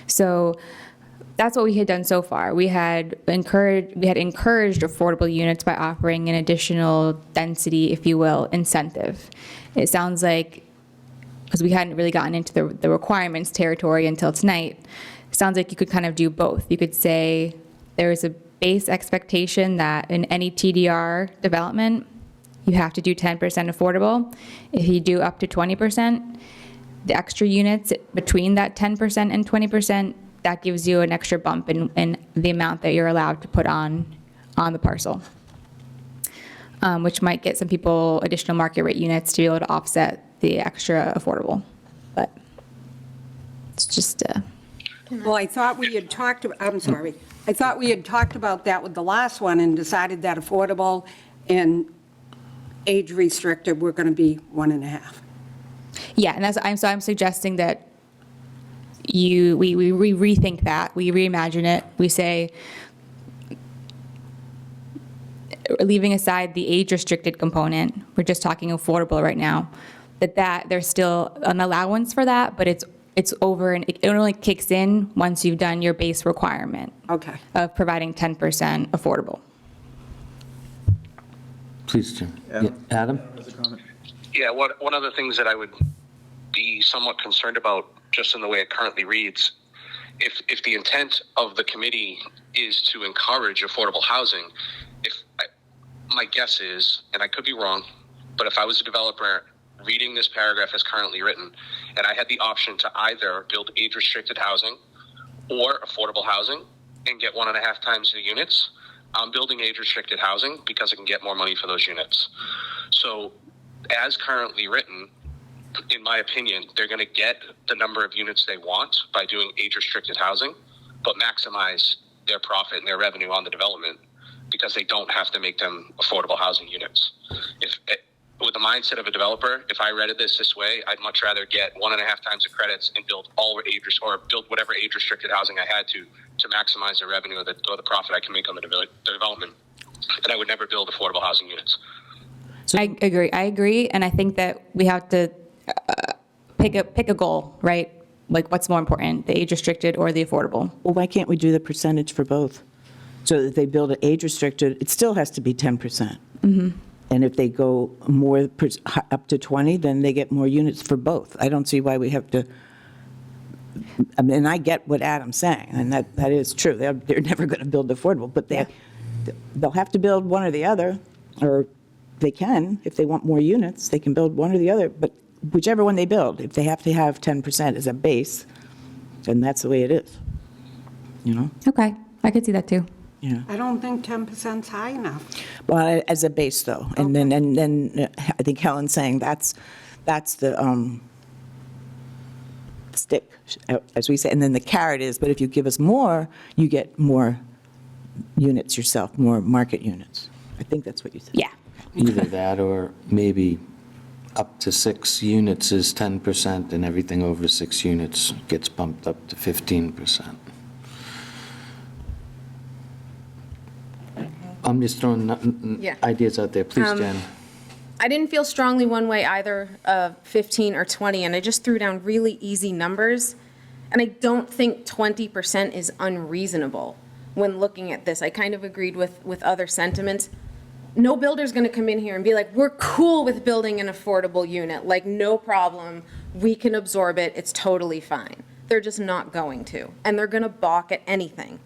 So that's what we had done so far. We had encouraged affordable units by offering an additional density, if you will, incentive. It sounds like, because we hadn't really gotten into the requirements territory until tonight, it sounds like you could kind of do both. You could say there is a base expectation that in any TDR development, you have to do 10% affordable. If you do up to 20%, the extra units between that 10% and 20%, that gives you an extra bump in the amount that you're allowed to put on the parcel, which might get some people additional market rate units to be able to offset the extra affordable. But it's just Well, I thought we had talked, I'm sorry, I thought we had talked about that with the last one and decided that affordable and age-restricted were going to be 1.5. yeah, and I'm suggesting that we rethink that, we reimagine it, we say, leaving aside the age-restricted component, we're just talking affordable right now, that there's still an allowance for that, but it's it's over, and it only kicks in once you've done your base requirement Okay. of providing 10% affordable. Please, Jim. Adam? Yeah, Adam? As a comment. Yeah, one of the things that I would be somewhat concerned about, just in the way it currently reads, if the intent of the committee is to encourage affordable housing, my guess is, and I could be wrong, but if I was a developer reading this paragraph as currently written, and I had the option to either build age-restricted housing or affordable housing and get 1.5 times the units, I'm building age-restricted housing because I can get more money for those units. So as currently written, in my opinion, they're going to get the number of units they want by doing age-restricted housing, but maximize their profit and their revenue on the development because they don't have to make them affordable housing units. With the mindset of a developer, if I read this way, I'd much rather get 1.5 times the credits and build build whatever age-restricted housing I had to maximize the revenue or the profit I can make on the development. And I would never build affordable housing units. I agree, and I think that we have to pick a goal, right? Like, what's more important, the age-restricted or the affordable? Well, why can't we do the percentage for both? So that if they build it age-restricted, it still has to be 10%. And if they go more, up to 20, then they get more units for both. I don't see why we have to, I mean, I get what Adam's saying, and that is true. They're never going to build affordable, but they'll have to build one or the other, or they can, if they want more units, they can build one or the other, but whichever one they build, if they have to have 10% as a base, then that's the way it is, you know? Okay, I could see that too. Yeah. I don't think 10% is high enough. Well, as a base, though, and then I think Helen's saying that's the stick, as we say, and then the carrot is, but if you give us more, you get more units yourself, more market units. I think that's what you said. Yeah. Either that or maybe up to 6 units is 10% and everything over 6 units gets bumped up to 15%. I'm just throwing Yeah. ideas out there. Please, Jen. I didn't feel strongly one way either, 15 or 20, and I just threw down really easy numbers. And I don't think 20% is unreasonable when looking at this. I kind of agreed with other sentiments. No builder's going to come in here and be like, we're cool with building an affordable unit, like no problem, we can absorb it, it's totally fine. They're just not going to, and they're going to balk at anything.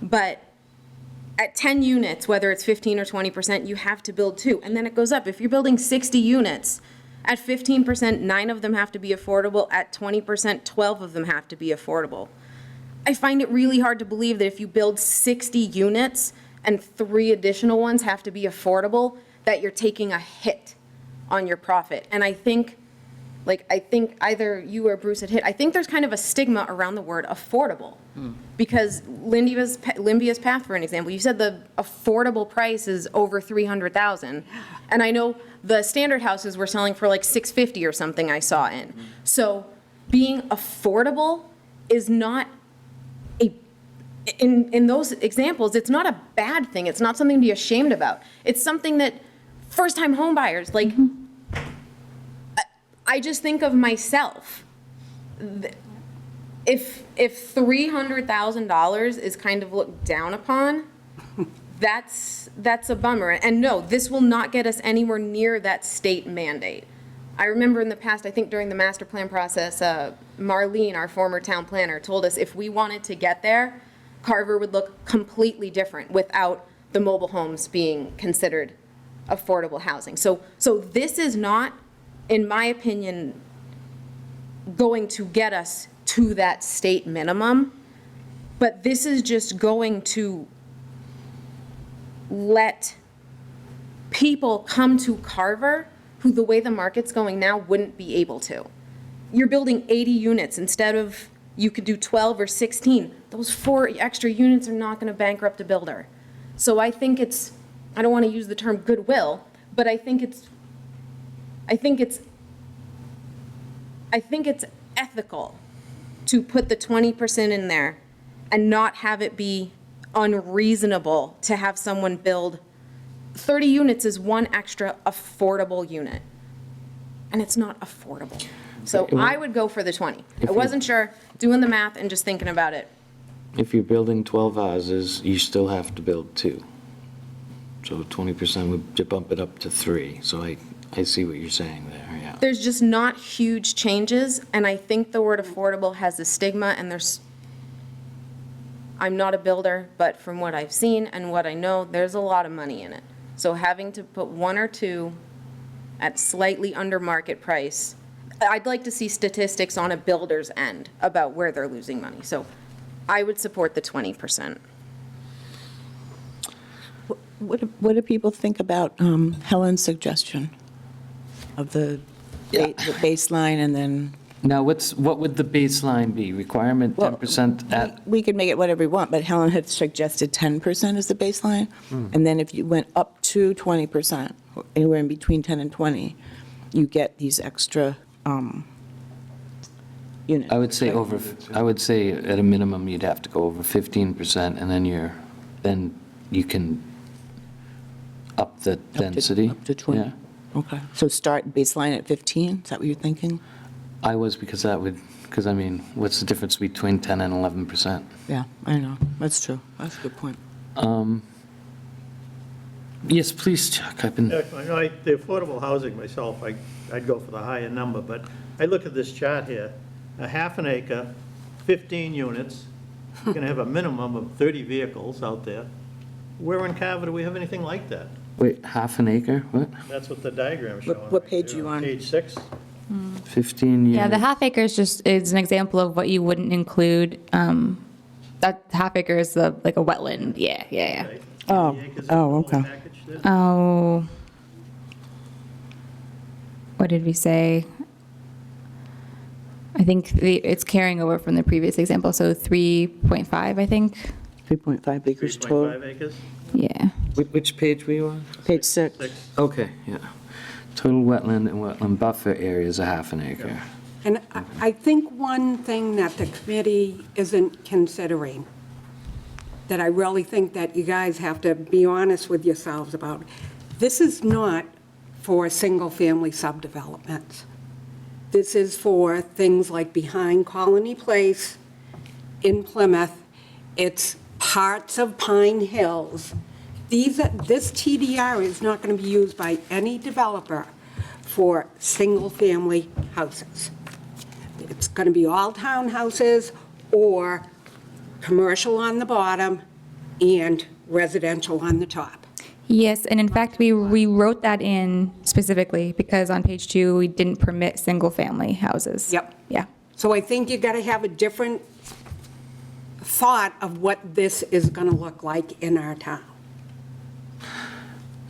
But at 10 units, whether it's 15 or 20%, you have to build 2, and then it goes up. If you're building 60 units, at 15%, 9 of them have to be affordable. At 20%, 12 of them have to be affordable. I find it really hard to believe that if you build 60 units and 3 additional ones have to be affordable, that you're taking a hit on your profit. And I think either you or Bruce had hit, I think there's kind of a stigma around the word affordable. Because Limbia's Path, for an example, you said the affordable price is over $300,000. And I know the standard houses were selling for like $650 or something I saw in. So being affordable is not in those examples, it's not a bad thing. It's not something to be ashamed about. It's something that first-time home buyers, like, I just think of myself. If $300,000 is kind of looked down upon, that's a bummer. And no, this will not get us anywhere near that state mandate. I remember in the past, I think during the master plan process, Marlene, our former town planner, told us if we wanted to get there, Carver would look completely different without the mobile homes being considered affordable housing. So this is not, in my opinion, going to get us to that state minimum, but this is just going to let people come to Carver who, the way the market's going now, wouldn't be able to. You're building 80 units instead of, you could do 12 or 16. Those 4 extra units are not going to bankrupt a builder. So I think it's, I don't want to use the term goodwill, but I think it's ethical to put the 20% in there and not have it be unreasonable to have someone build 30 units is 1 extra affordable unit. and it's not affordable. So Okay, well- I would go for the 20. If I you- wasn't sure, doing the math and just thinking about it. If you're building 12 houses, you still have to build 2. So 20% would bump it up to 3. So I see what you're saying there, yeah. There's just not huge changes, and I think the word affordable has a stigma, and I'm not a builder, but from what I've seen and what I know, there's a lot of money in it. So having to put 1 or 2 at slightly under market price, I'd like to see statistics on a builder's end about where they're losing money. So I would support the 20%. What do people think about Helen's suggestion of the Yeah. the baseline and then? Now, what would the baseline be? Requirement 10% at, We could make it whatever we want, but Helen had suggested 10% as the baseline. And then if you went up to 20%, or anywhere in between 10 and 20, you get these extra units. I would say right? I would say at a minimum, you'd have to go over 15%, and then you can up the Up to- density. Up to 20. Yeah. Okay, so start baseline at 15, is that what you're thinking? I was, because I mean, what's the difference between 10 and 11%? Yeah, I know, that's true, that's a good point. Yes, please, Chuck, I've been, Yeah, I know, the affordable housing myself, I'd go for the higher number, but I look at this chart here, a half an acre, 15 units, you're going to have a minimum of 30 vehicles out there. Where in Carver do we have anything like that? wait, half an acre, what? That's what the diagram's showing. What right page there, you on? Page 6. 15 units? Yeah, the half acre is an example of what you wouldn't include. That half acre is like a wetland, yeah. Okay. Oh, 80 acres is oh, the whole okay. package there? Oh, what did we say? I think it's carrying over from the previous example, so 3.5, I think. 3.5 acres total, 3.5 acres? Yeah. Which page were you on? page 6. 6. Okay, yeah. Total wetland and wetland buffer area is a half an acre. And I think one thing that the committee isn't considering, that I really think that you guys have to be honest with yourselves about, this is not for single-family subdevelopments. This is for things like behind Colony Place in Plymouth. It's parts of Pine Hills. This TDR is not going to be used by any developer for single-family houses. It's going to be all townhouses or commercial on the bottom and residential on the top. Yes, and in fact, we wrote that in specifically because on page 2, we didn't permit single-family houses. Yep. Yeah. So I think you got to have a different thought of what this is going to look like in our town.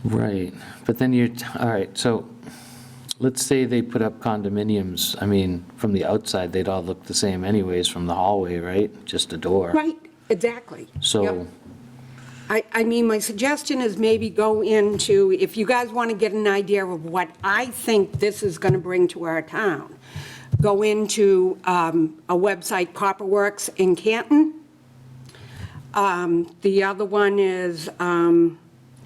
Right, but then all right, so let's say they put up condominiums. I mean, from the outside, they'd all look the same anyways from the hallway, right? Just a door. Right, exactly. So, Yep. I mean, my suggestion is maybe go into, if you guys want to get an idea of what I think this is going to bring to our town, go into a website, Copperworks in Canton. The other one is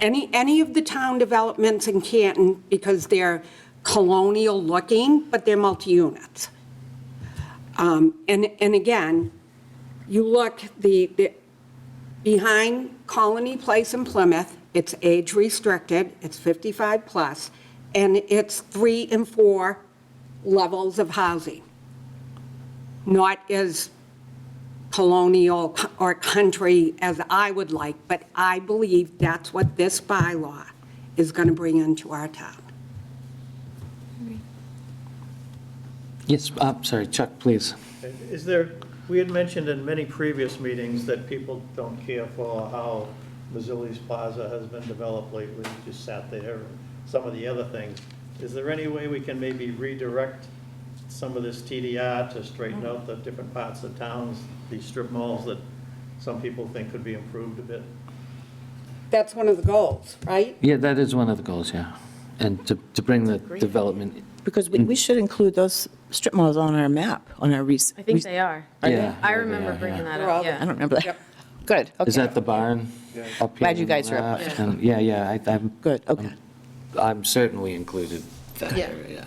any of the town developments in Canton, because they're colonial looking, but they're multi-units. And again, you look, the behind Colony Place in Plymouth, it's age restricted, it's 55 plus, and it's 3 and 4 levels of housing. Not as colonial or country as I would like, but I believe that's what this bylaw is going to bring into our town. yes, sorry, Chuck, please. Is there, we had mentioned in many previous meetings that people don't care for how Mazzilli's Plaza has been developed lately, just sat there, and some of the other things. Is there any way we can maybe redirect some of this TDR to straighten out the different parts of towns, these strip malls that some people think could be improved a bit? That's one of the goals, right? Yeah, that is one of the goals, yeah. And to bring the development, Because we should include those strip malls on our map, on our I think they are. Yeah, I yeah, remember yeah, bringing yeah. that They're all up, there. I yeah. don't remember that. Yep. Good, okay. is that the barn up here? Glad you on guys the are up left? there. And yeah, I'm Good, okay. I'm certainly included that Yeah. area.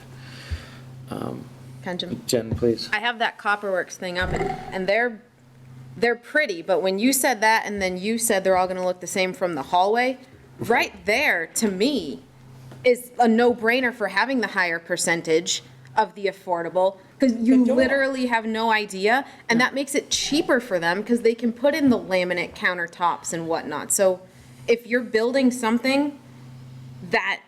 Jen, please. I have that Copperworks thing up, and they're pretty, but when you said that, and then you said they're all gonna look the same from the hallway, right there, to me, is a no-brainer for having the higher percentage of the affordable, because you literally have no idea, and that makes it cheaper for them, because they can put in the laminate countertops and whatnot. So if you're building something that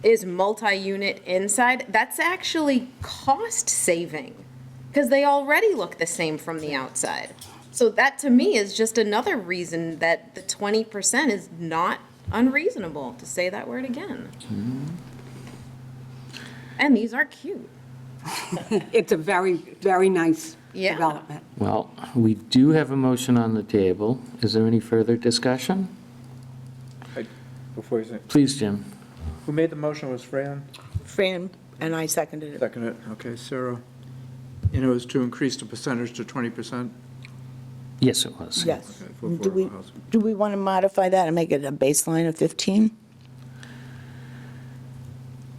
is multi-unit inside, that's actually cost saving, because they already look the same from the outside. So that, to me, is just another reason that the 20% is not unreasonable, to say that word again. And these are cute. It's a very, very nice Yeah. development. Well, we do have a motion on the table. Is there any further discussion? Before you say, Please, Jim. who made the motion was Fran? Fran, and I seconded it. Second it, okay, Sarah. And it was to increase the percentage to 20%? Yes, it was. Yes. Okay, for Do we, affordable housing. do we want to modify that and make it a baseline of 15?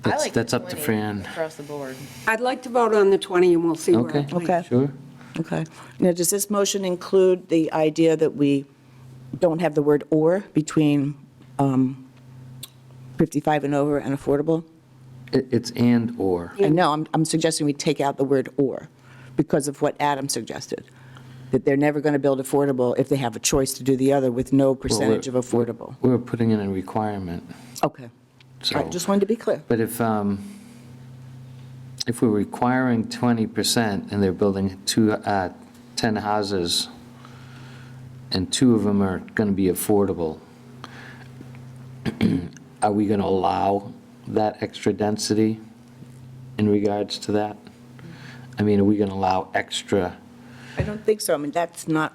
I like That's up to 20 Fran. across the board. I'd like to vote on the 20, and we'll see where Okay. it lands. Okay. Sure. Okay. Now, does this motion include the idea that we don't have the word "or" between 55 and over and affordable? It's and/or. I know, I'm suggesting we take out the word "or" because of what Adam suggested, that they're never going to build affordable if they have a choice to do the other with no percentage of affordable. We're putting in a requirement, Okay. All so. right, just wanted to be clear. But if we're requiring 20% and they're building 10 houses, and 2 of them are going to be affordable, are we going to allow that extra density in regards to that? I mean, are we going to allow extra? I don't think so. I mean, that's not,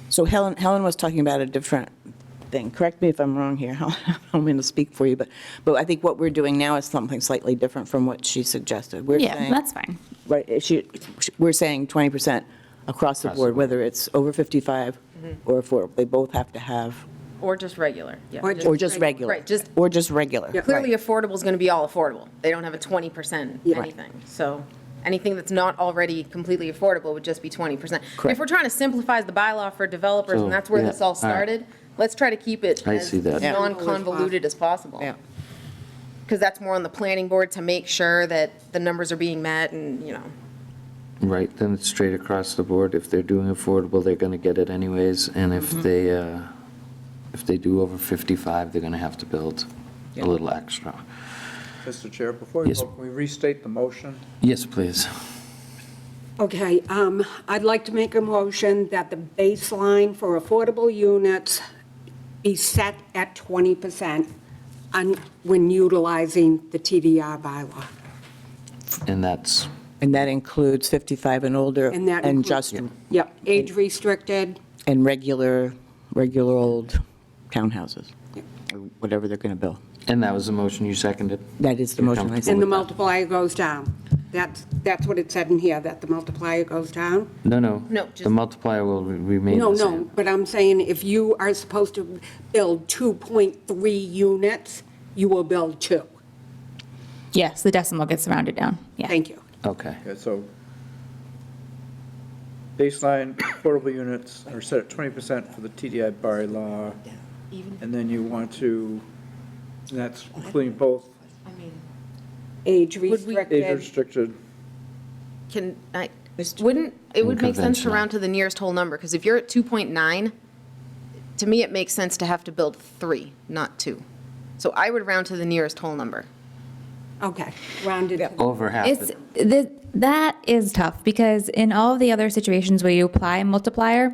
so Helen was talking about a different thing. Correct me if I'm wrong here. I don't mean to speak for you, but I think what we're doing now is something slightly different from what she suggested. We're Yeah, saying- that's fine. Right, we're saying 20% across the board, whether it's over 55 or affordable. They both have to have, Or just regular, yeah. Or or just regular. Right, just- Or just regular. Yeah. Clearly, Right. affordable is going to be all affordable. They don't have a 20% Yeah. anything. So anything that's not already completely affordable would just be 20%. Correct. If we're trying to simplify the bylaw for developers, So, and that's where yeah, this all all right. started, let's try to keep it I as see that. Yeah. non-convoluted as possible. Yeah. Because that's more on the planning board to make sure that the numbers are being met and, Right, then it's straight across the board. If they're doing affordable, they're going to get it anyways, and if they do over 55, they're going to have to build a Yeah. little extra. Mr. Chair, before we Yes. vote, can we restate the motion? Yes, please. Okay, I'd like to make a motion that the baseline for affordable units be set at 20% when utilizing the TDR bylaw. And that's, And that includes 55 and older And that and includes- just, Yep, age restricted, and regular old townhouses, or whatever they're going to build. and that was the motion you seconded? That is the You're motion I comfortable said. and the with that? multiplier goes down. That's what it said in here, that the multiplier goes down? No, No, the just- multiplier will remain No, the no, same. but I'm saying if you are supposed to build 2.3 units, you will build 2. Yes, the decimal gets rounded down. Yeah. Thank you. Okay. Okay, so baseline affordable units are set at 20% for the TDI bylaw, and then you want to, and that's including both Age age restricted, restricted. wouldn't, it would make sense to Unconventional. round to the nearest whole number, because if you're at 2.9, to me, it makes sense to have to build 3, not 2. So I would round to the nearest whole number. okay, rounded to Over half. It's, that is tough, because in all of the other situations where you apply a multiplier,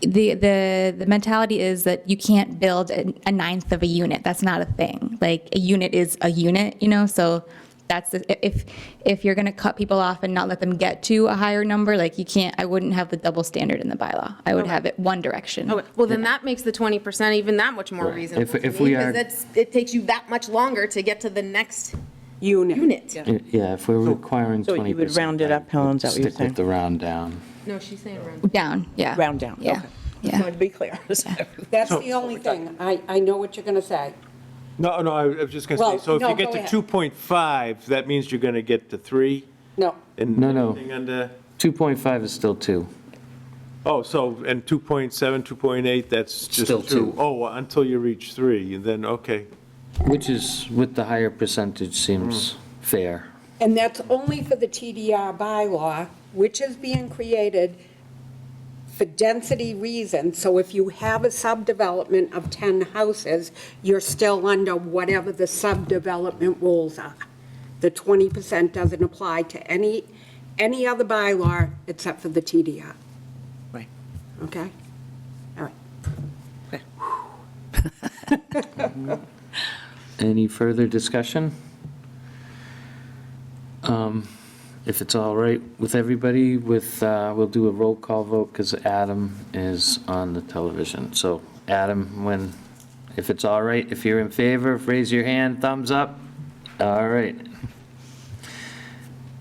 the mentality is that you can't build a ninth of a unit. That's not a thing. Like, a unit is a unit, so that's, if you're going to cut people off and not let them get to a higher number, like, you can't, I wouldn't have the double standard in the bylaw. I would have it one direction. Well, then that makes the 20% even that much more Right. reasonable If to we me, are- because it takes you that much longer to get to the next unit. unit. Yeah, if we're requiring 20%. So you would round it up, Helen, is that what you're Stick saying? with the round down. No, she's saying round. Down, yeah. Round down, Yeah, okay. yeah. To be clear. That's the only thing. I know what you're going to say. No, I was just going to Well, say, so if no, you get go to ahead. 2.5, that means you're going to get to 3? No, And No. anything under, 2.5 is still 2. oh, so, and 2.7, 2.8, that's just 2? Still 2. Oh, until you reach 3, and then, okay. Which is, with the higher percentage, seems fair. and that's only for the TDR bylaw, which is being created for density reasons. So if you have a subdevelopment of 10 houses, you're still under whatever the subdevelopment rules are. The 20% doesn't apply to any other bylaw except for the TDR. Right. Okay? All right. Any further discussion? If it's all right with everybody, we'll do a roll call vote because Adam is on the television. So Adam, if it's all right, if you're in favor, raise your hand, thumbs up. All right.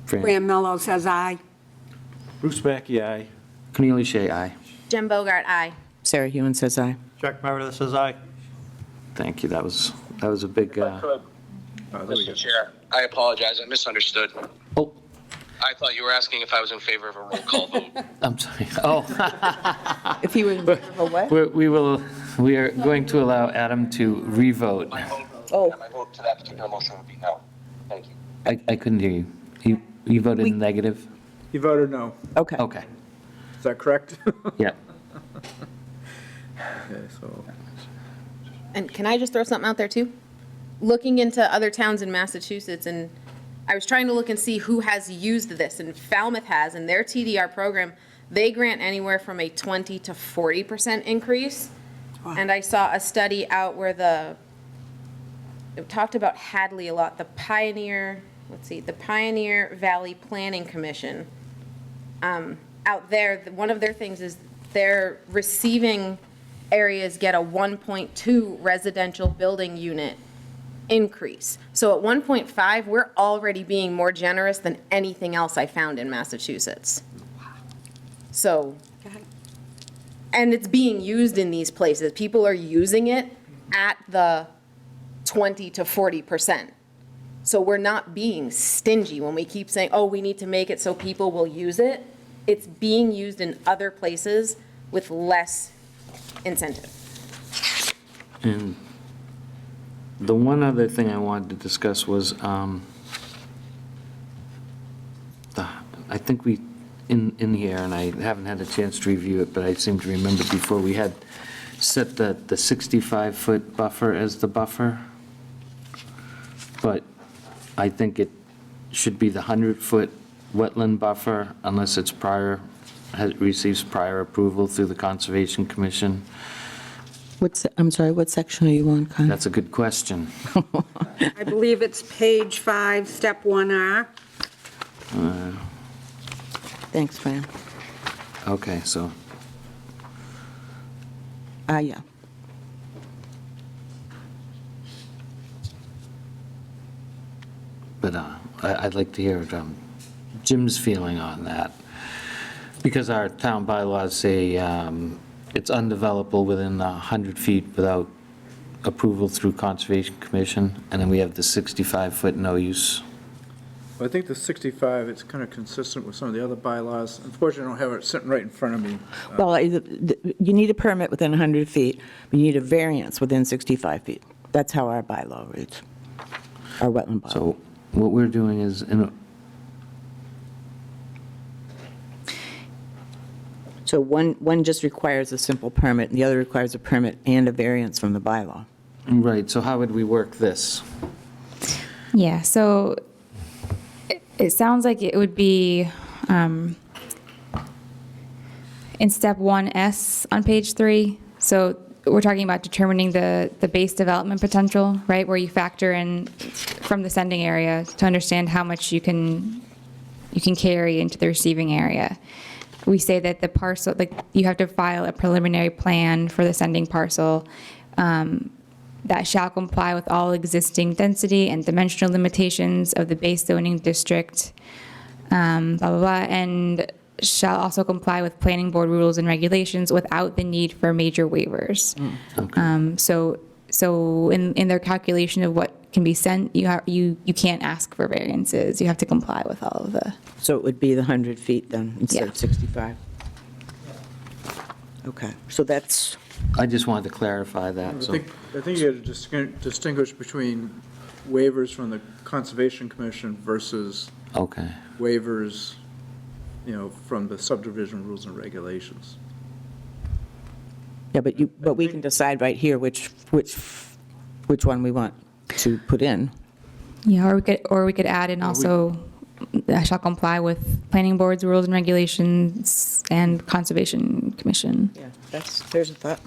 Graham Mello says aye. Bruce Mackey, aye. Cornelia Shea, aye. Jim Bogart, aye. Sarah Hewen says aye. Jack Meredith says aye. Thank you. That was a big, Mr. Chair, I apologize, I misunderstood. oh, I thought you were asking if I was in favor of a roll call vote. I'm sorry. Oh. If he would, a what? We are going to allow Adam to revote. My vote, Oh. my vote to that particular motion would be no. Thank you. I couldn't hear you. You voted negative? You voted no. Okay. Okay, Is that correct? yeah. Okay, so, And can I just throw something out there too? Looking into other towns in Massachusetts, and I was trying to look and see who has used this, and Falmouth has, in their TDR program, they grant anywhere from a 20 to 40% increase. And I saw a study out where it talked about Hadley a lot, the Pioneer Valley Planning Commission. Out there, one of their things is their receiving areas get a 1.2 residential building unit increase. So at 1.5, we're already being more generous than anything else I found in Massachusetts. So, and it's being used in these places. People are using it at the 20 to 40%. So we're not being stingy when we keep saying, oh, we need to make it so people will use it. It's being used in other places with less incentive. And the one other thing I wanted to discuss was, I think in here, and I haven't had a chance to review it, but I seem to remember before we had set the 65-foot buffer as the buffer. But I think it should be the 100-foot wetland buffer unless it's receives prior approval through the Conservation Commission. I'm sorry, what section are you on, Con? That's a good question. I believe it's page 5, step 1R. Thanks, Fran. Okay, so, Yeah. but I'd like to hear Jim's feeling on that. Because our town bylaws say it's undevelopable within 100 feet without approval through Conservation Commission, and then we have the 65-foot no use. I think the 65, it's kind of consistent with some of the other bylaws. Unfortunately, I don't have it sitting right in front of me. Well, you need a permit within 100 feet, but you need a variance within 65 feet. That's how our bylaw reads, our wetland bylaw. So what we're doing is, So one just requires a simple permit, and the other requires a permit and a variance from the bylaw. right, so how would we work this? Yeah, so it sounds like it would be in step 1S on page 3. So we're talking about determining the base development potential, right? Where you factor in from the sending area to understand how much you can carry into the receiving area. We say that the parcel, like, you have to file a preliminary plan for the sending parcel that shall comply with all existing density and dimensional limitations of the base zoning district, blah, blah, blah, and shall also comply with planning board rules and regulations without the need for major waivers. So So in their calculation of what can be sent, you can't ask for variances. You have to comply with all of the. So it would be the 100 feet then, instead Yeah. of 65? Okay, so that's, I just wanted to clarify that, so. I think you have to distinguish between waivers from the Conservation Commission versus Okay, waivers, from the subdivision rules and regulations. yeah, but we can decide right here which one we want to put in. Yeah, or we could add in also, I shall comply with planning board's rules and regulations and conservation commission. Yeah, there's a thought.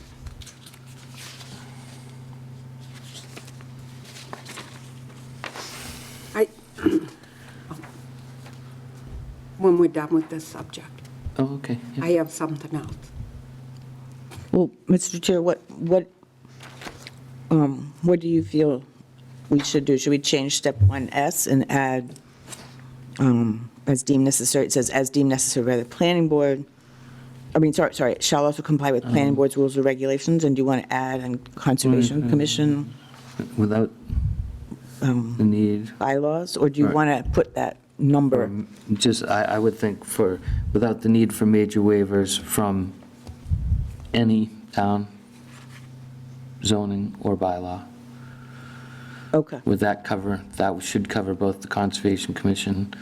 When we're done with this subject, oh, okay. yeah. I have something else. Well, Mr. Chair, what do you feel we should do? Should we change step 1S and add, as deemed necessary, it says, as deemed necessary by the planning board, sorry, shall also comply with planning board's rules or regulations, and do you want to add and conservation commission Without the need. bylaws, or do you Right. want to put that number? Just, I would think without the need for major waivers from any town zoning or bylaw. Okay, Would that should cover both the Conservation Commission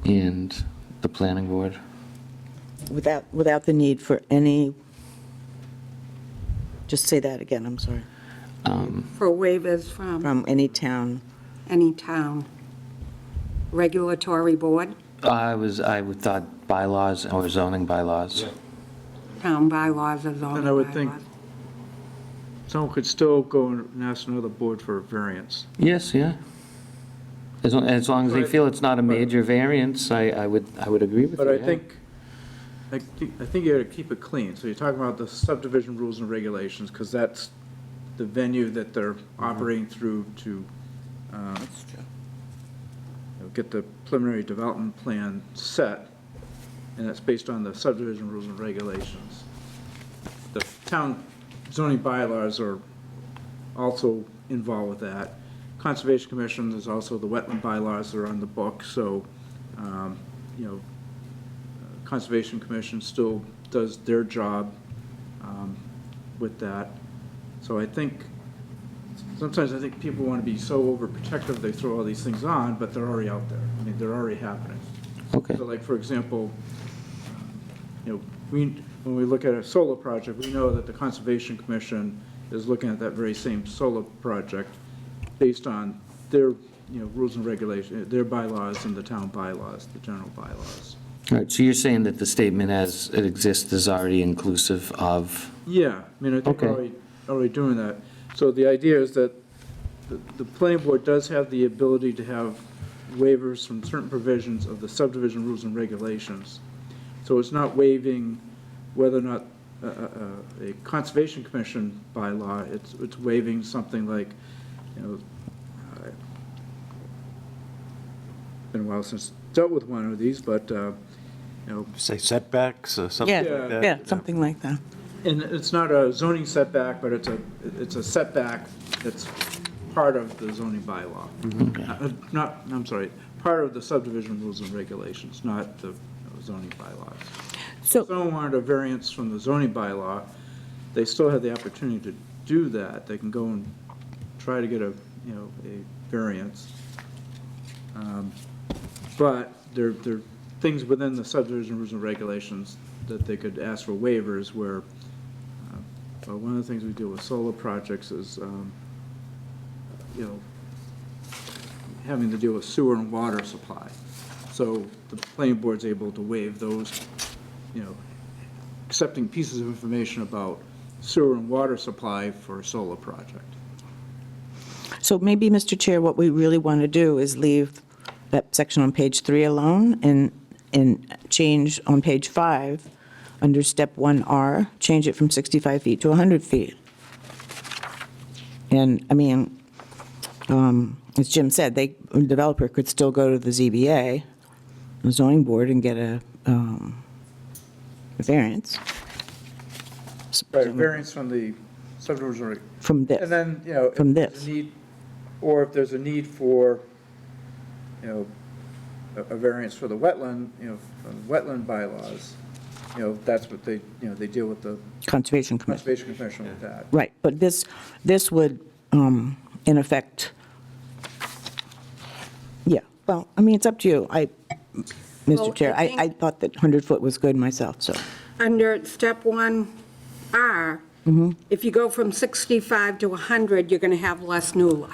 and the Planning Board? without the need for any, just say that again, I'm sorry, For waivers from from any town. any town regulatory board, I would thought bylaws or zoning bylaws. town bylaws or zoning And I would think bylaws. someone could still go and ask another board for a variance. Yes, yeah. As long as they Right. feel it's not a major variance, I would agree with you. But I yeah. think you gotta keep it clean. So you're talking about the subdivision rules and regulations, because that's the venue that they're operating through to get the preliminary development plan set, and that's based on the subdivision rules and regulations. The town zoning bylaws are also involved with that. Conservation Commission, there's also the wetland bylaws that are on the book, so, Conservation Commission still does their job with that. So sometimes I think people want to be so overprotective, they throw all these things on, but they're already out there. I mean, they're already happening. Okay. So like, for example, when we look at a solar project, we know that the Conservation Commission is looking at that very same solar project based on their, rules and regulations, their bylaws and the town bylaws, the general bylaws. All right, so you're saying that the statement as it exists is already inclusive of, Yeah, I mean, I think we're Okay. already doing that. So the idea is that the planning board does have the ability to have waivers from certain provisions of the subdivision rules and regulations. So it's not waiving whether or not a Conservation Commission bylaw, it's waiving something like, it's been a while since I dealt with one of these, but, Say setbacks or something like Yeah, that? yeah, something like that. and it's not a zoning setback, but it's a setback that's part of the zoning bylaw. Part of the subdivision rules and regulations, not the zoning bylaws. So, If someone wanted a variance from the zoning bylaw, they still have the opportunity to do that. They can go and try to get a variance. But there are things within the subdivision rules and regulations that they could ask for waivers where, one of the things we do with solar projects is, having to deal with sewer and water supply. So the planning board's able to waive those, accepting pieces of information about sewer and water supply for a solar project. so maybe, Mr. Chair, what we really want to do is leave that section on page 3 alone and change on page 5, under step 1R, change it from 65 feet to 100 feet. And, I mean, as Jim said, a developer could still go to the ZBA, the zoning board, and get a variance. Right, variance from the subdivision From this. And then, you know, if From there's this. a need, or if there's a need for, you know, a variance for the wetland, you know, from wetland bylaws, you know, that's what they, you know, they deal with the Conservation Commission. Conservation Commission with that. Right, but this would, in effect, yeah, well, I mean, it's up to you. Well, Mr. Chair, I think- I thought that 100-foot was good myself, so. Under step 1R, if you go from 65 to 100, you're going to have less NULA.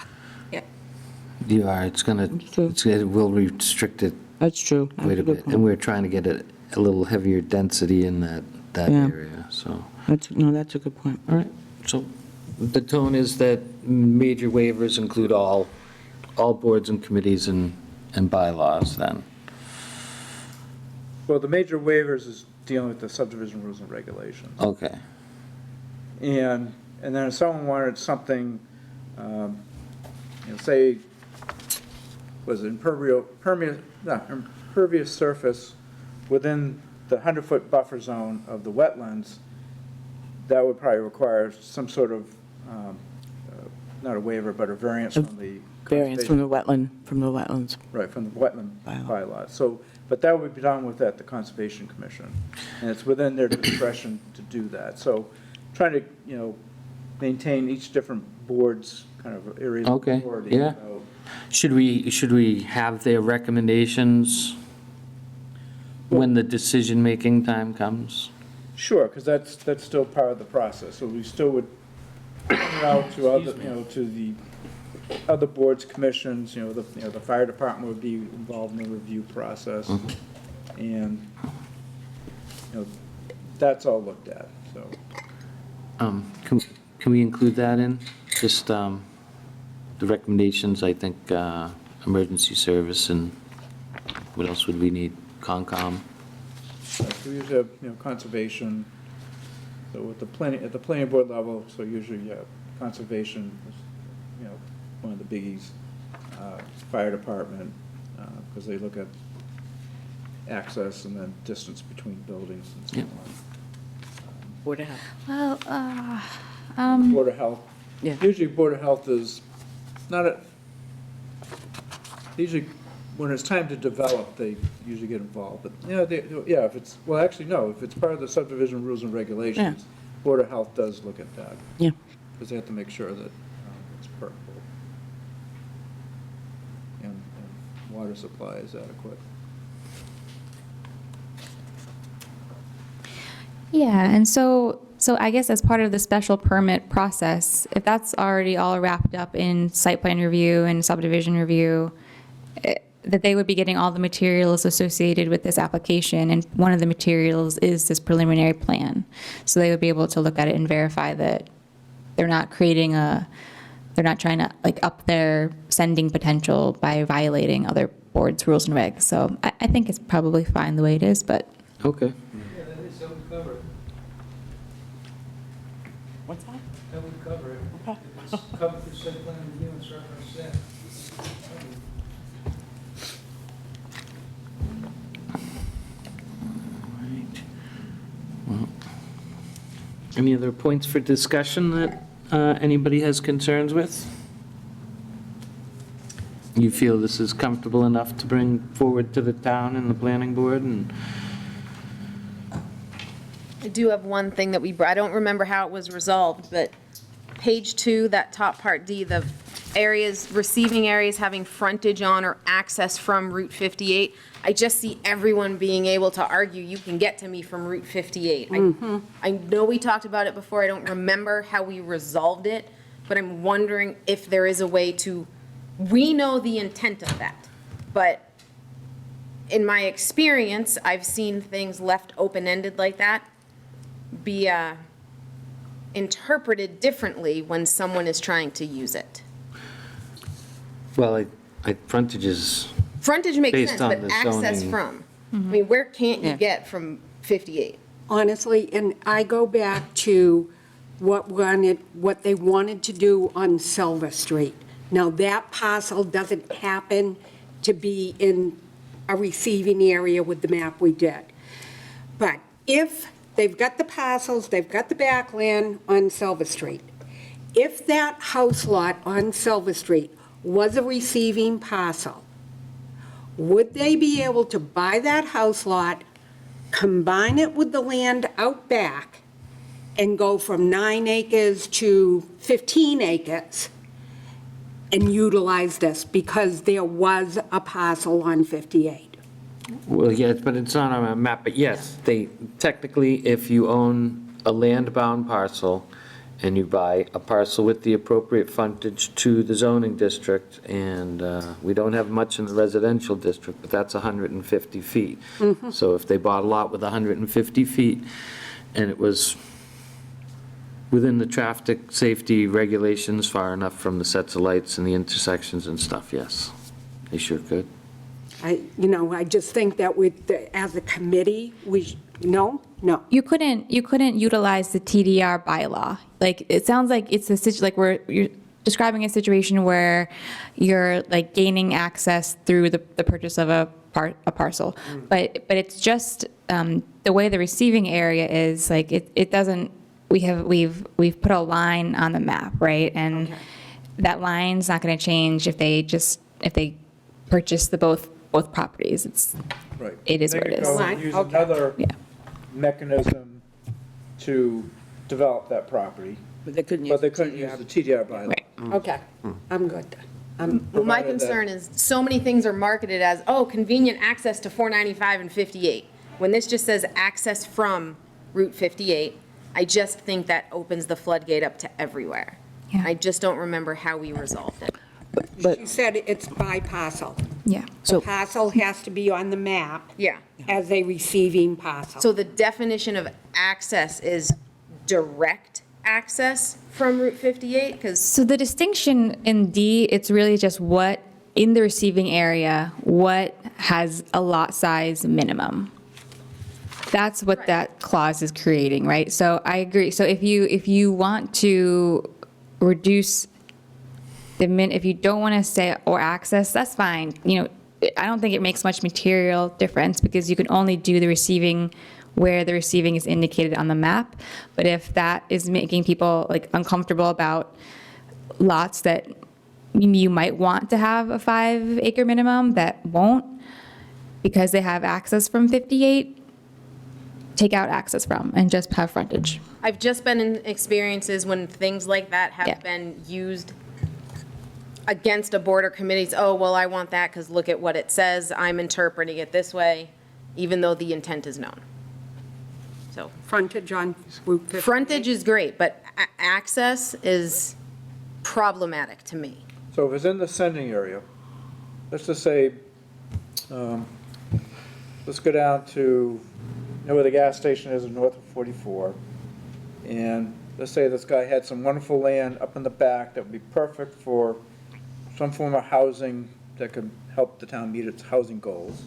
You are, it's gonna, true. it will restrict it That's true. quite a bit. And we're trying to get a little heavier density in that Yeah. area, so. That's a good point. All right, so the tone is that major waivers include all boards and committees and bylaws then? Well, the major waivers is dealing with the subdivision rules and regulations. Okay, And then if someone wanted something, you know, say, was it impervious surface within the 100-foot buffer zone of the wetlands, that would probably require some sort of, not a waiver, but a variance from the. Variance from the wetlands. Right, from the wetland Bylaw. bylaw. So, but that would be done with the Conservation Commission, and it's within their discretion to do that. So trying to, you know, maintain each different board's kind of area of Okay, authority. yeah. Should we have their recommendations when the decision-making time comes? Sure, because that's still part of the process. So we still would put it out to other, you know, to the other boards, commissions, you know, the fire department would be involved in the review process. And, you know, that's all looked at, so. Can we include that in? Just the recommendations, I think, emergency service, and what else would we need? Concom? We usually have, you know, conservation, so with the planning, at the planning board level, so usually, yeah, conservation is, you know, one of the biggies. Fire department, because they look at access and then distance between buildings and so Yep. on. Board of Health. Well, Board of Health. Yeah. Usually Board of Health is not usually when it's time to develop, they usually get involved, but, you know, if it's, well, actually, no, if it's part of the subdivision rules and regulations, Board of Health does look at that. Yeah. Because they have to make sure that it's permeable. And water supply is adequate. yeah, and so I guess as part of the special permit process, if that's already all wrapped up in site plan review and subdivision review, that they would be getting all the materials associated with this application, and one of the materials is this preliminary plan. So they would be able to look at it and verify that they're not creating they're not trying to like up their sending potential by violating other boards' rules and regs. So I think it's probably fine the way it is, but Okay. Yeah, that is, that would cover it. What's that? That would cover it. If it's covered through site plan review and reference set. Well, any other points for discussion that anybody has concerns with? You feel this is comfortable enough to bring forward to the town and the planning board? And I do have one thing that I don't remember how it was resolved, but page 2, that top part D, the areas, receiving areas having frontage on or access from Route 58, I just see everyone being able to argue, you can get to me from Route 58. I know we talked about it before, I don't remember how we resolved it, but I'm wondering if there is a way to, we know the intent of that, but in my experience, I've seen things left open-ended like that be interpreted differently when someone is trying to use it. well, frontage is, Frontage makes Based sense, on but the access zoning. from, I mean, where can't you Yeah. get from 58? Honestly, and I go back to what they wanted to do on Silver Street. Now, that parcel doesn't happen to be in a receiving area with the map we did. But if they've got the parcels, they've got the backland on Silver Street, if that house lot on Silver Street was a receiving parcel, would they be able to buy that house lot, combine it with the land out back, and go from 9 acres to 15 acres and utilize this because there was a parcel on 58? Well, yes, but it's not on a map, but yes, they, technically, if you own a land-bound parcel and you buy a parcel with the appropriate frontage to the zoning district, and we don't have much in the residential district, but that's 150 feet. So if they bought a lot with 150 feet and it was within the traffic safety regulations, far enough from the sets of lights and the intersections and stuff, yes, they sure could. I just think that as a committee, no. You couldn't utilize the TDR bylaw. Like, it sounds like it's you're describing a situation where you're like gaining access through the purchase of a parcel. But it's just the way the receiving area is, like, it doesn't, we've put a line on the map, right? And that line's not going to change if they purchase both properties. Right. It is what it is. They could go and use Okay. another Yeah. mechanism to develop that property, But they couldn't but they couldn't use the TDR bylaw. Right. Okay, I'm good then. Well, my Provided that- concern is so many things are marketed as, oh, convenient access to 495 and 58. When this just says access from Route 58, I just think that opens the floodgate up to everywhere. Yeah. I just don't remember how we resolved it. But You said it's by parcel. Yeah. The parcel has to be on the map Yeah. as a receiving parcel. So the definition of access is direct access from Route 58? Because So the distinction in D, it's really just what, in the receiving area, what has a lot size minimum. That's what that clause is creating, right? So I agree. So if you want to reduce if you don't want to say or access, that's fine. I don't think it makes much material difference because you can only do the receiving where the receiving is indicated on the map. But if that is making people like uncomfortable about lots that you might want to have a 5-acre minimum that won't because they have access from 58, take out access from and just have frontage. I've just been in experiences when things like that Yeah. have been used against a board or committee's, oh, well, I want that because look at what it says, I'm interpreting it this way, even though the intent is known. So Frontage on Route 58. frontage is great, but access is problematic to me. So if it's in the sending area, let's just say, let's go down to, where the gas station is north of 44, and let's say this guy had some wonderful land up in the back that would be perfect for some form of housing that could help the town meet its housing goals.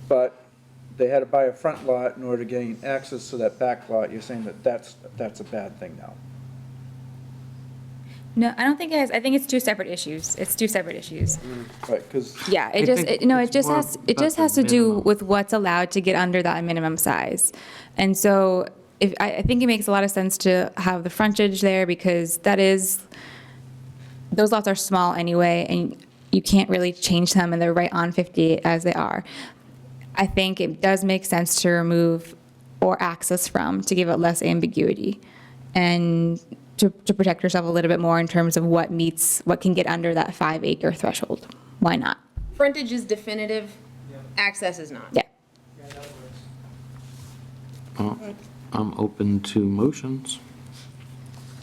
But they had to buy a front lot in order to gain access to that back lot. You're saying that that's a bad thing now? No, I don't think it is. I think it's two separate issues. It's two separate issues. Right, because Yeah, I think it's more it just about has the to do minimum. with what's allowed to get under that minimum size. And so I think it makes a lot of sense to have the frontage there because those lots are small anyway, and you can't really change them, and they're right on 58 as they are. I think it does make sense to remove or access from to give it less ambiguity and to protect yourself a little bit more in terms of what can get under that 5-acre threshold. Why not? Frontage is definitive, access is not. Yeah. Yeah, that works. I'm open to motions.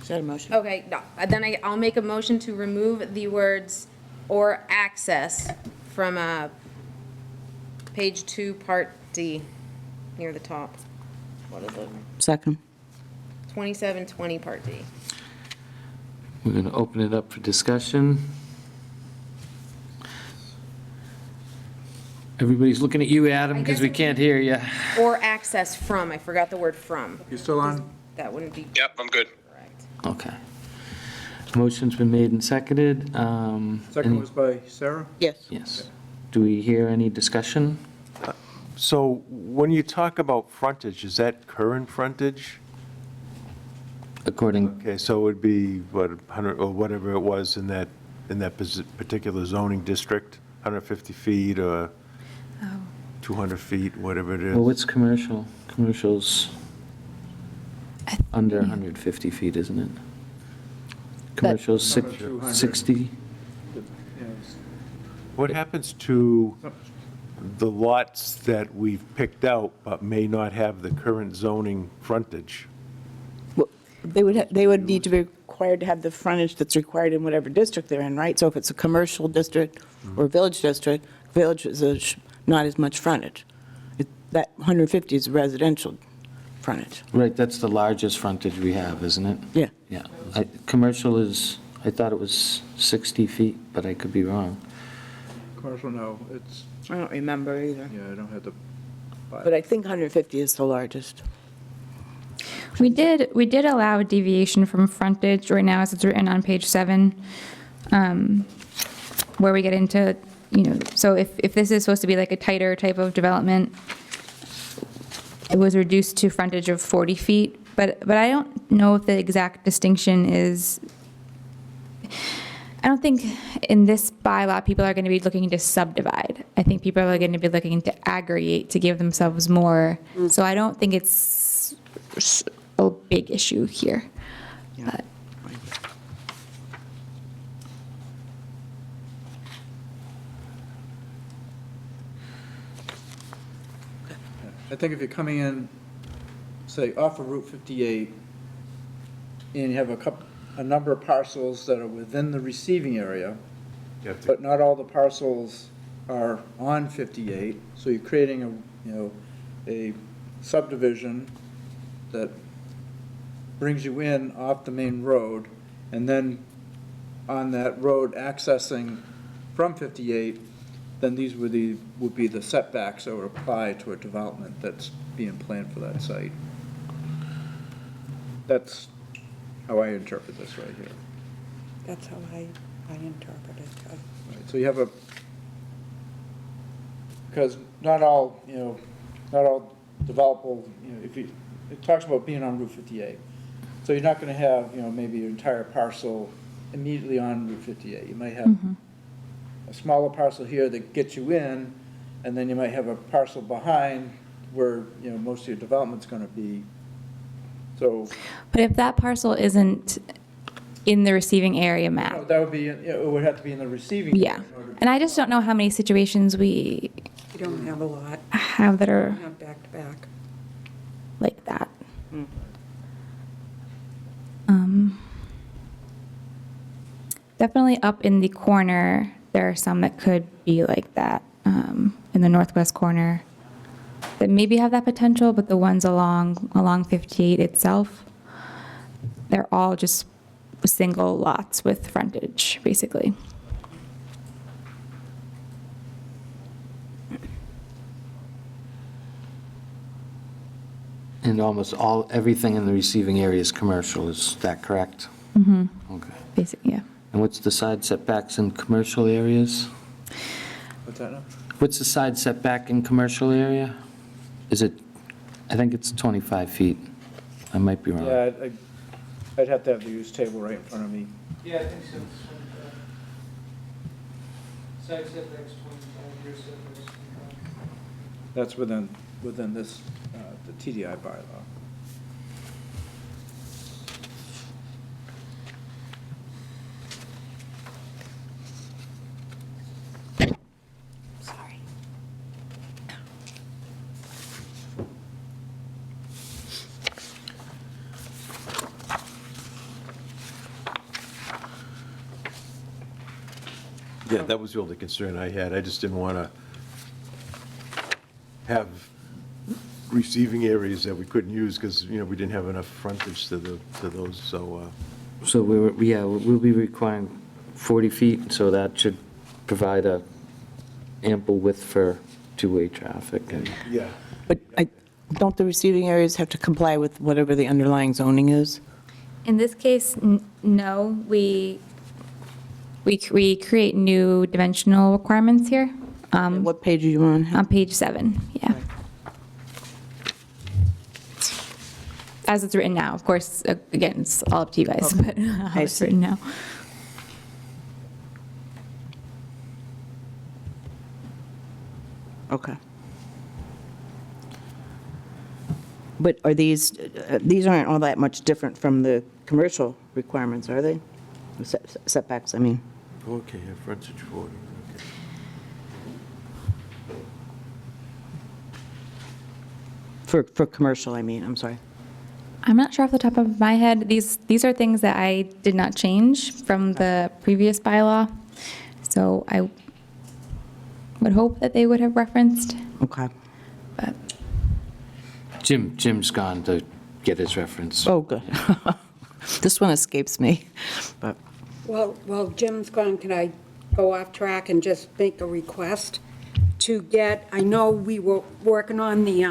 is that a motion? Okay, no, then I'll make a motion to remove the words "or access" from page 2, part D, near the top. What is it? Second. 2720, part D. We're going to open it up for discussion. Everybody's looking at you, Adam, because we can't hear you. Or access from, I forgot the word from. you're still on? That wouldn't be Yep, I'm good. correct. Okay. Motion's been made and seconded. Second was by Sarah? Yes. Yes. Do we hear any discussion? So when you talk about frontage, is that current frontage? according, Okay, so it would be, what, 100, or whatever it was in that particular zoning district, 150 feet or 200 feet, whatever it is. well, what's commercial? Commercial's under 150 feet, isn't it? Commercial's Under 200. 60? You know, What happens to the lots that we've picked out but may not have the current zoning frontage? Well, they would need to be required to have the frontage that's required in whatever district they're in, right? So if it's a commercial district or village district, village is not as much frontage. That 150 is residential frontage. Right, that's the largest frontage we have, isn't it? Yeah. Yeah. Commercial is, I thought it was 60 feet, but I could be wrong. Commercial, no, it's, I don't remember either. yeah, I don't have the. But I think 150 is the largest. We did allow deviation from frontage right now, as it's written on page 7, where we get into, so if this is supposed to be like a tighter type of development, it was reduced to frontage of 40 feet, but I don't know if the exact distinction is, I don't think in this bylaw, people are going to be looking to subdivide. I think people are going to be looking to aggregate to give themselves more. So I don't think it's a big issue here. But I think if you're coming in, say, off of Route 58, and you have a number of parcels that are within the receiving area, You have to- but not all the parcels are on 58, so you're creating a subdivision that brings you in off the main road, and then on that road accessing from 58, then these would be the setbacks that would apply to a development that's being planned for that site. That's how I interpret this right here. That's how I interpret it, too. Right, so you have because not all developable, it talks about being on Route 58. So you're not going to have, maybe your entire parcel immediately on Route 58. You might have a smaller parcel here that gets you in, and then you might have a parcel behind where, most of your development's going to be. So But if that parcel isn't in the receiving area map, that would be, it would have to be in the receiving. yeah. area in order to- And I just don't know how many situations we You don't have a lot, have that are not back to back. like that. Definitely up in the corner, there are some that could be like that, in the northwest corner, that maybe have that potential, but the ones along 58 itself, they're all just single lots with frontage, basically. And almost everything in the receiving area is commercial, is that correct? Okay. Basically, yeah. And what's the side setbacks in commercial areas? What's that now? What's the side setback in commercial area? Is it, I think it's 25 feet. I might be wrong. Yeah, I'd have to have the use table right in front of me. Yeah, I think so. Side setbacks 25, rear setbacks 25. That's within this, the TDI bylaw. Sorry. Yeah, that was the only concern I had. I just didn't want to have receiving areas that we couldn't use because, we didn't have enough frontage to those, so. So we'll be requiring 40 feet, so that should provide a ample width for two-way traffic. And Yeah. But don't the receiving areas have to comply with whatever the underlying zoning is? In this case, no, we create new dimensional requirements here. What page are you on? On page 7, yeah. as it's written now. Of course, again, it's all up to you guys, but how I it's see. written now. Okay. But are these aren't all that much different from the commercial requirements, are they? The setbacks, I mean. Okay, yeah, frontage 40, okay. For commercial, I mean, I'm sorry. I'm not sure off the top of my head. These are things that I did not change from the previous bylaw. So I would hope that they would have referenced, Okay. but Jim's gone to get his reference. Oh, good. This one escapes me, but, Well, Jim's gone, can I go off track and just make a request to get, I know we were working on the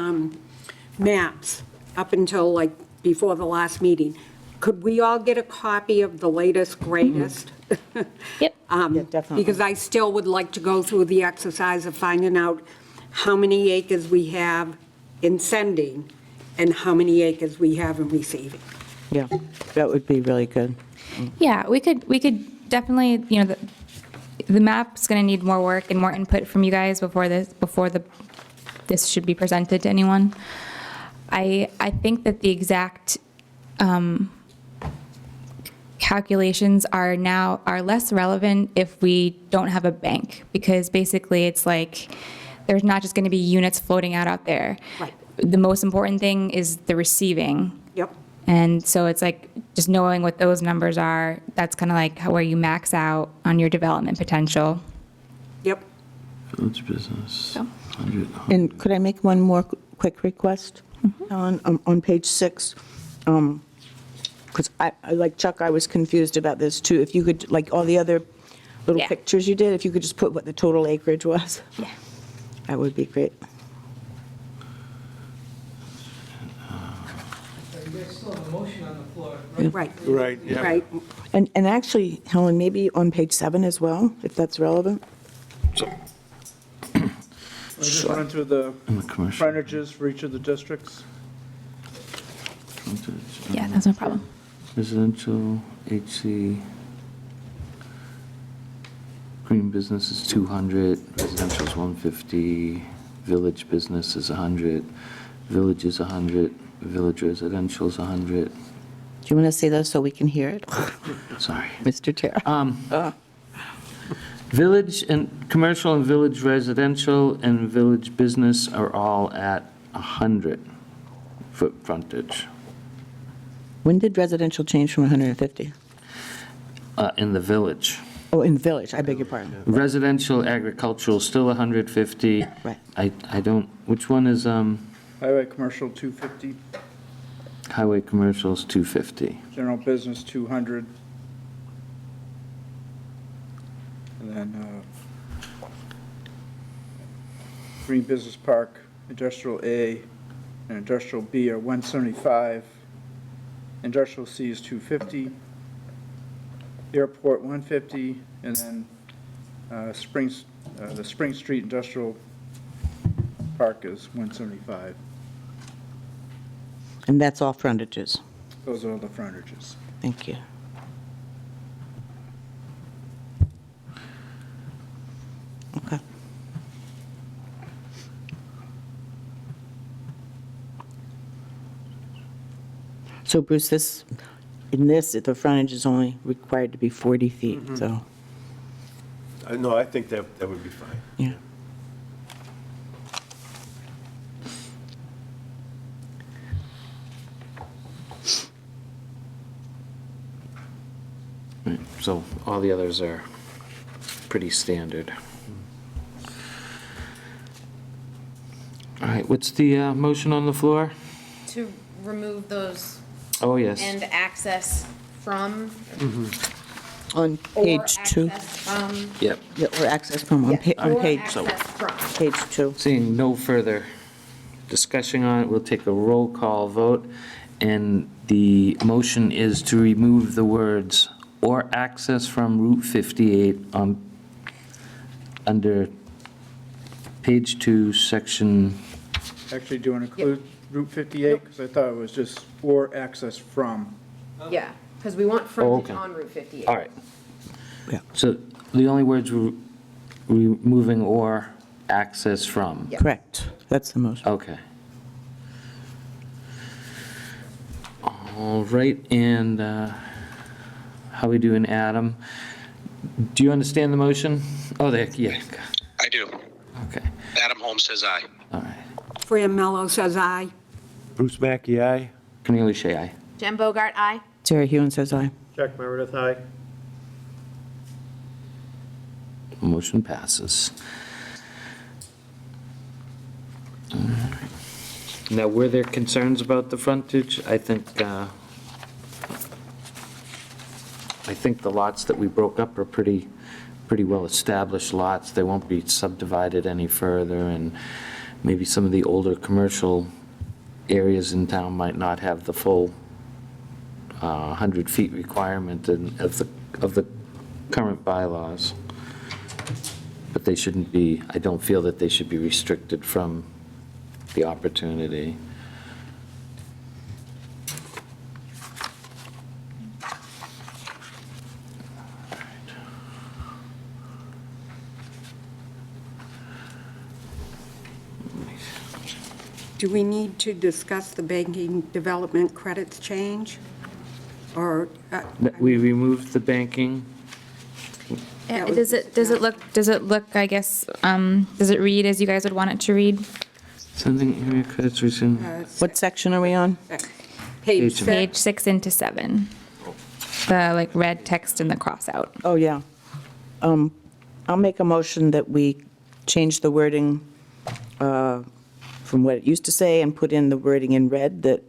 maps up until like before the last meeting. Could we all get a copy of the latest, greatest? yep. yeah, definitely. Because I still would like to go through the exercise of finding out how many acres we have in sending and how many acres we have in receiving. Yeah, that would be really good. Yeah, we could definitely, the map's going to need more work and more input from you guys before this should be presented to anyone. I think that the exact calculations are less relevant if we don't have a bank, because basically it's like there's not just going to be units floating out there. Right. The most important thing is the receiving. Yep. And so it's like just knowing what those numbers are, that's kind of like where you max out on your development potential. Yep. Village business, 100. And could I make one more quick request? On page 6, because I, like Chuck, I was confused about this too. If you could, like all the other little Yeah. pictures you did, if you could just put what the total acreage was, Yeah. that would be great. You guys still have a motion on the floor, right? Right. Right, yeah. Right. And actually, Helen, maybe on page 7 as well, if that's relevant? I just run through the And the commercial. frontages for each of the districts. Frontage, Yeah, that's no problem. Residential, HC, green business is 200, residential is 150, village business is 100, village is 100, village residential is 100. Do you want to say those so we can hear it, Sorry. Mr. Chair? Village and, commercial and village residential and village business are all at 100 foot frontage. When did residential change from 150? In the village. Oh, in the village, I beg your pardon. Residential, agricultural, still 150. Right. I don't, which one is, Highway commercial 250, highway commercials 250? general business 200. And then green business park, industrial A and industrial B are 175. Industrial C is 250. Airport 150, and then the Spring Street Industrial Park is 175. And that's all frontages. Those are all the frontages. Thank you. Okay. So Bruce, the frontage is only required to be 40 feet, so, No, I think that would be fine. yeah. Right, so all the others are pretty standard. All right, what's the motion on the floor? To remove those Oh, yes. and access from. On or page 2. access from- Yep. Yeah, or access from, on or page, access from. page 2. Seeing no further discussion on it, we'll take a roll call vote. And the motion is to remove the words "or access from Route 58" under page 2, section, Actually, do you want to include Route 58? Because I thought it was just or access from. Yeah, because we want frontage okay. on Route 58. All right. Yeah. So the only words removing or access from? Yeah. Correct. That's the motion. Okay. All right, and how we doing, Adam? Do you understand the motion? Oh, there, yeah, I do. okay, Adam Holmes says aye. all right. Fran Mello says aye. Bruce Mackey, aye. Cornelia Shea, aye. Jen Bogart, aye. Sarah Hewen says aye. Jack Meredith, aye. Motion passes. All right. Now, were there concerns about the frontage? I think the lots that we broke up are pretty well-established lots. They won't be subdivided any further, and maybe some of the older commercial areas in town might not have the full 100 feet requirement of the current bylaws. But they shouldn't be, I don't feel that they should be restricted from the opportunity. Do we need to discuss the banking development credits change? Or, We removed the banking. Does it look, I guess, does it read as you guys would want it to read? Sending area credits recent. What section are we on? page Page 6? 6 into 7. The like red text and the cross out. Oh, yeah. I'll make a motion that we change the wording from what it used to say and put in the wording in red that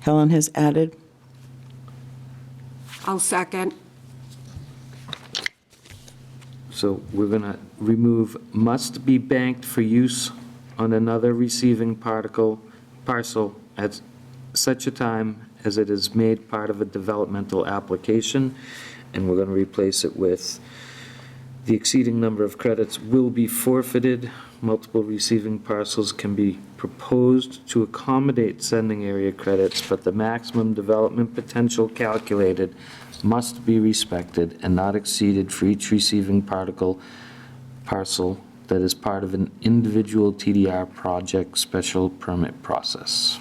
Helen has added. I'll second. So we're going to remove "must be banked for use on another receiving parcel at such a time as it is made part of a developmental application," and we're going to replace it with "the exceeding number of credits will be forfeited. Multiple receiving parcels can be proposed to accommodate sending area credits, but the maximum development potential calculated must be respected and not exceeded for each receiving parcel that is part of an individual TDR project special permit process."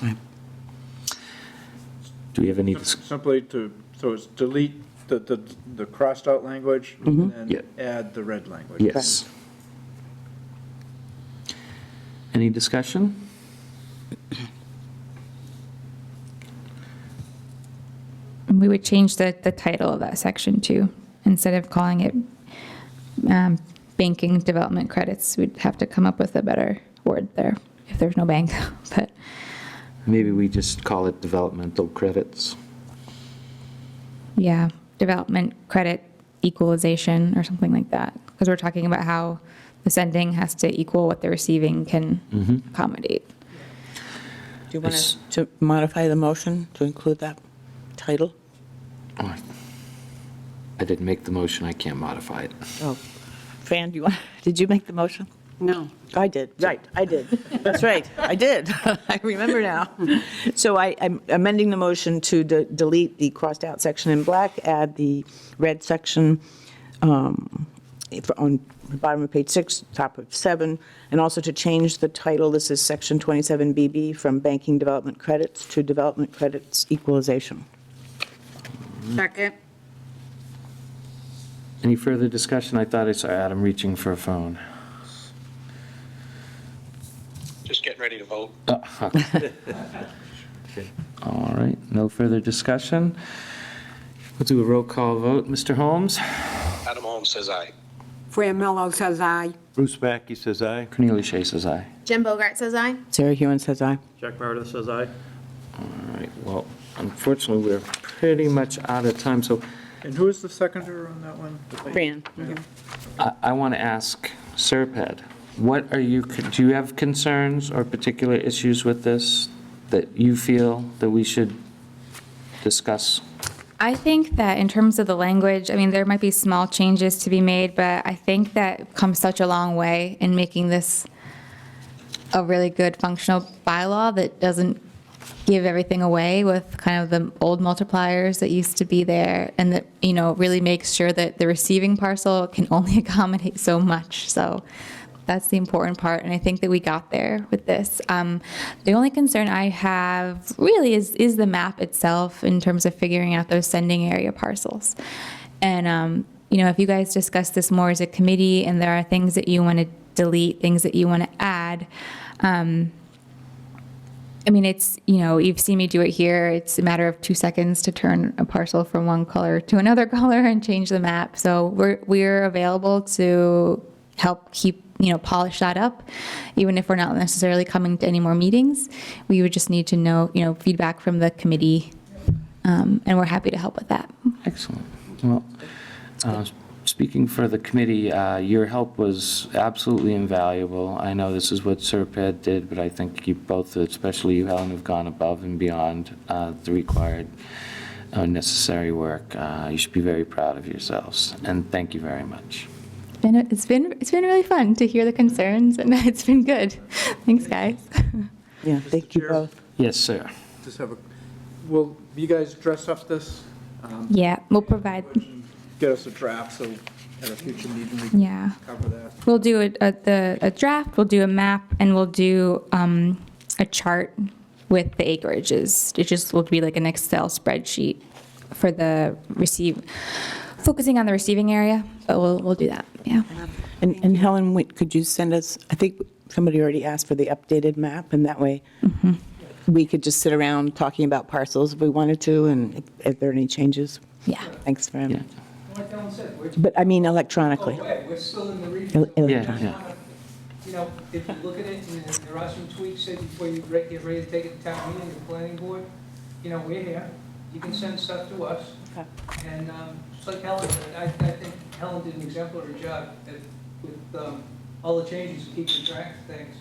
Do we have any? Simply so it's delete the crossed out language and Yeah. then add the red language. Yes. Any discussion? We would change the title of that section too. Instead of calling it banking development credits, we'd have to come up with a better word there if there's no bank. But Maybe we just call it developmental credits. yeah, development credit equalization or something like that. Because we're talking about how the sending has to equal what the receiving can accommodate. Do you want Yes. to modify the motion to include that title? Oh, I didn't make the motion, I can't modify it. Oh, Fran, did you make the motion? No. I did, right, I did. That's right, I did. I remember now. So I'm amending the motion to delete the crossed out section in black, add the red section on the bottom of page 6, top of 7, and also to change the title, this is section 27BB, from banking development credits to development credits equalization. Second. Any further discussion? I thought I saw Adam reaching for a phone. Just getting ready to vote. Okay. All right, no further discussion. We'll do a roll call vote. Mr. Holmes? Adam Holmes says aye. Fran Mello says aye. Bruce Mackey says aye. Cornelia Shea says aye. Jen Bogart says aye. Sarah Hewen says aye. Jack Meredith says aye. All right, well, unfortunately, we're pretty much out of time, so And who is the seconder on that one? Fran? I want to ask Serped, do you have concerns or particular issues with this that you feel that we should discuss? I think that in terms of the language, I mean, there might be small changes to be made, but I think that we've come such a long way in making this a really good functional bylaw that doesn't give everything away with kind of the old multipliers that used to be there, and that, you know, really makes sure that the receiving parcel can only accommodate so much. So that's the important part, and I think that we got there with this. The only concern I have really is the map itself in terms of figuring out those sending area parcels. And, you know, if you guys discuss this more as a committee and there are things that you want to delete, things that you want to add, I mean, it's, you know, you've seen me do it here. It's a matter of 2 seconds to turn a parcel from one color to another color and change the map. So we're available to help keep, you know, polish that up, even if we're not necessarily coming to any more meetings. We would just need to know, you know, feedback from the committee, and we're happy to help with that. Excellent. Well, speaking for the committee, your help was absolutely invaluable. I know this is what Serped did, but I think you both, especially you, Helen, have gone above and beyond the required necessary work. You should be very proud of yourselves, and thank you very much. It's been really fun to hear the concerns, and it's been good. Thanks, guys. Yeah, thank you Chair. both. Yes, sir. Just will you guys dress up this? Yeah, we'll provide. Get us a draft, so at a future meeting, we can Yeah. cover that. We'll do a draft, we'll do a map, and we'll do a chart with the acreages. It just will be like an Excel spreadsheet for the focusing on the receiving area, but we'll do that, yeah. And Helen, could you send us, I think somebody already asked for the updated map, and that way we could just sit around talking about parcels if we wanted to, and if there are any changes. Yeah. Thanks very much. Like Ellen said, we're But I mean electronically. we're still in the review. Yeah. You know, if you look at it and there are some tweaks, say before you get ready to take it to town meeting, the planning board, you know, we're here. You can send stuff to us. And just like Helen, I think Helen did an exemplary job with all the changes, keeping track of things.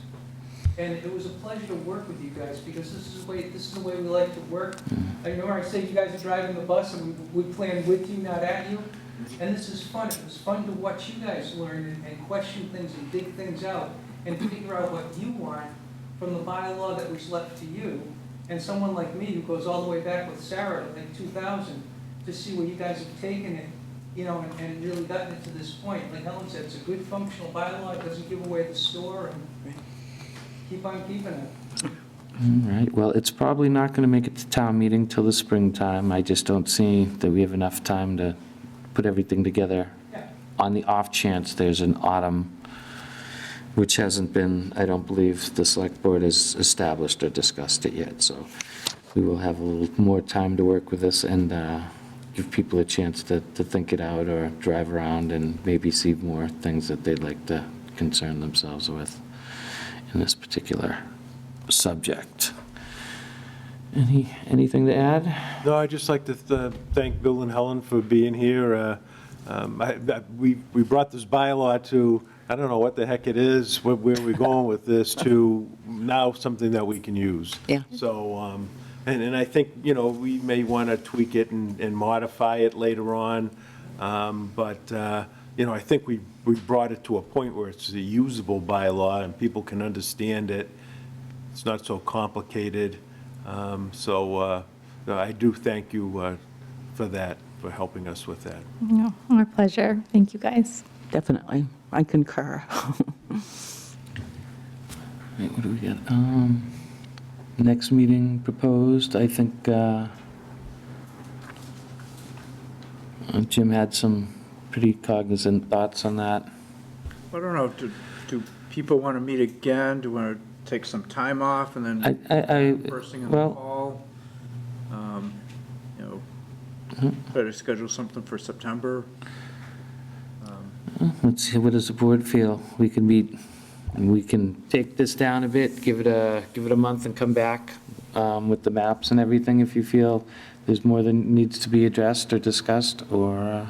And it was a pleasure to work with you guys, because this is the way we like to work. I know I say you guys are driving the bus and we plan with you, not at you. And this is fun. It was fun to watch you guys learn and question things and dig things out and figure out what you want from the bylaw that was left to you. And someone like me who goes all the way back with Sarah, like 2000, to see where you guys have taken it, you know, and really gotten it to this point. Like Helen said, it's a good functional bylaw. It doesn't give away the store, and keep on keeping it. All right, well, it's probably not going to make it to town meeting till the springtime. I just don't see that we have enough time to put everything together. Yeah. On the off chance there's an autumn, which hasn't been, I don't believe the select board has established or discussed it yet, so we will have a little more time to work with this and give people a chance to think it out or drive around and maybe see more things that they'd like to concern themselves with in this particular subject. Anything to add? No, I'd just like to thank Bill and Helen for being here. We brought this bylaw to, I don't know what the heck it is, where we're going with this, to now something that we can use. Yeah. So, and I think, you know, we may want to tweak it and modify it later on. But, you know, I think we brought it to a point where it's a usable bylaw and people can understand it. It's not so complicated. So I do thank you for that, for helping us with that. No, our pleasure. Thank you, guys. Definitely. I concur. Wait, what do we get? Next meeting proposed, I think Jim had some pretty cognizant thoughts on that. I don't know, do people want to meet again? Do you want to take some time off and then first thing in the well- fall? You know, better schedule something for September? Let's see, what does the board feel? We can meet, and we can take this down a bit, give it a month and come back with the maps and everything if you feel there's more that needs to be addressed or discussed, or...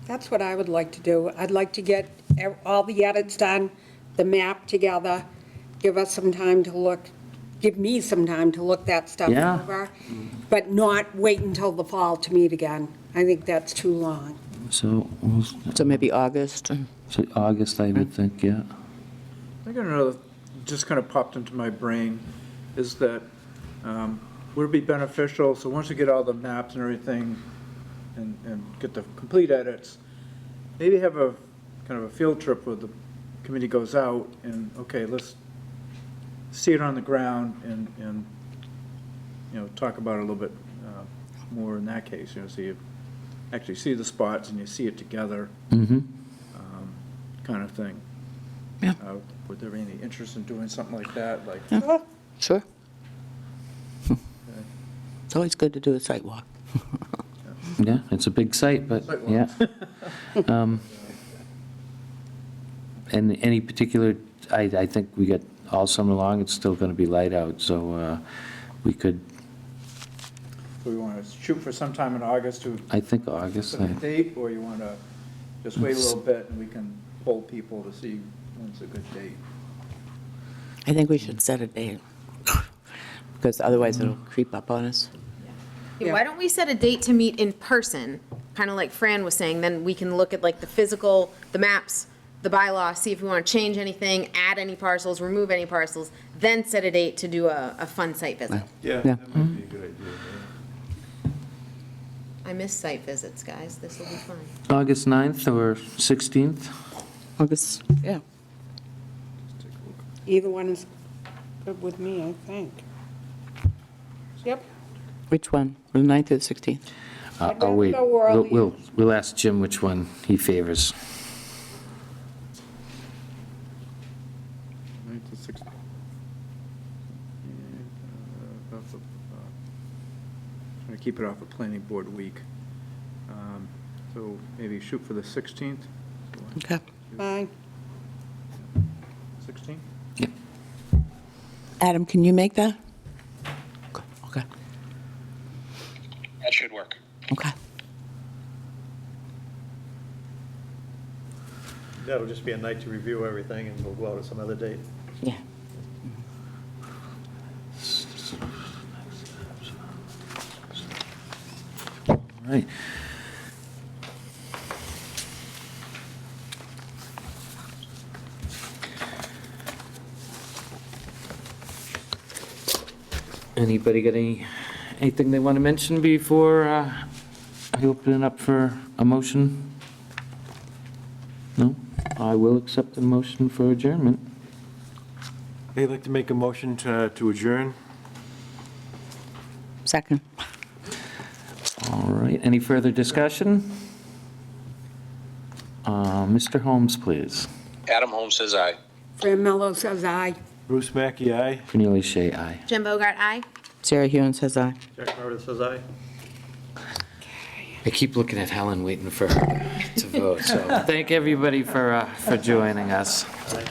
That's what I would like to do. I'd like to get all the edits done, the map together, give us some time to look, give me some time to look that stuff Yeah. over, but not wait until the fall to meet again. I think that's too long. So, So maybe August. so August, I would think, yeah. I think another, just kind of popped into my brain, is that would it be beneficial, so once we get all the maps and everything and get the complete edits, maybe have a kind of a field trip where the committee goes out and, okay, let's see it on the ground and talk about it a little bit more in that case, so you actually see the spots and you see it together, kind of thing. Yeah. Would there be any interest in doing something like that, like? Yeah. Sure. It's always good to do a site walk. Yeah, it's a big site, but, Site walk. yeah. And any particular, I think we got all summer long, it's still going to be light out, so we could, Do we want to shoot for sometime in August to I think August. set a date, or you want to just wait a little bit and we can poll people to see when's a good date? I think we should set a date, because otherwise it'll creep up on us. Yeah, why don't we set a date to meet in person, kind of like Fran was saying, then we can look at like the physical, the maps, the bylaw, see if we want to change anything, add any parcels, remove any parcels, then set a date to do a fun site visit. Yeah, Yeah. that might be a good idea. I miss site visits, guys, this will be fun. August 9th or 16th? August, yeah. Either one is good with me, I think. Yep. Which one? The 9th or the 16th? I'd Oh, rather wait, go early. we'll ask Jim which one he favors. 9th to 16th. Trying to keep it off a planning board week. So maybe shoot for the 16th? Okay. Fine. 16th? Yep. Adam, can you make that? Okay. That should work. Okay. That'll just be a night to review everything, and we'll go out at some other date. Yeah. All right. Anybody got anything they want to mention before I open it up for a motion? No? I will accept the motion for adjournment. I'd like to make a motion to adjourn. Second. All right, any further discussion? Mr. Holmes, please. Adam Holmes says aye. Fran Mello says aye. Bruce Mackey, aye. Cornelia Shea, aye. Jim Bogart, aye? Sarah Hewen says aye. Jack Meredith says aye. I keep looking at Helen, waiting for her to vote, so thank everybody for joining us. Aye.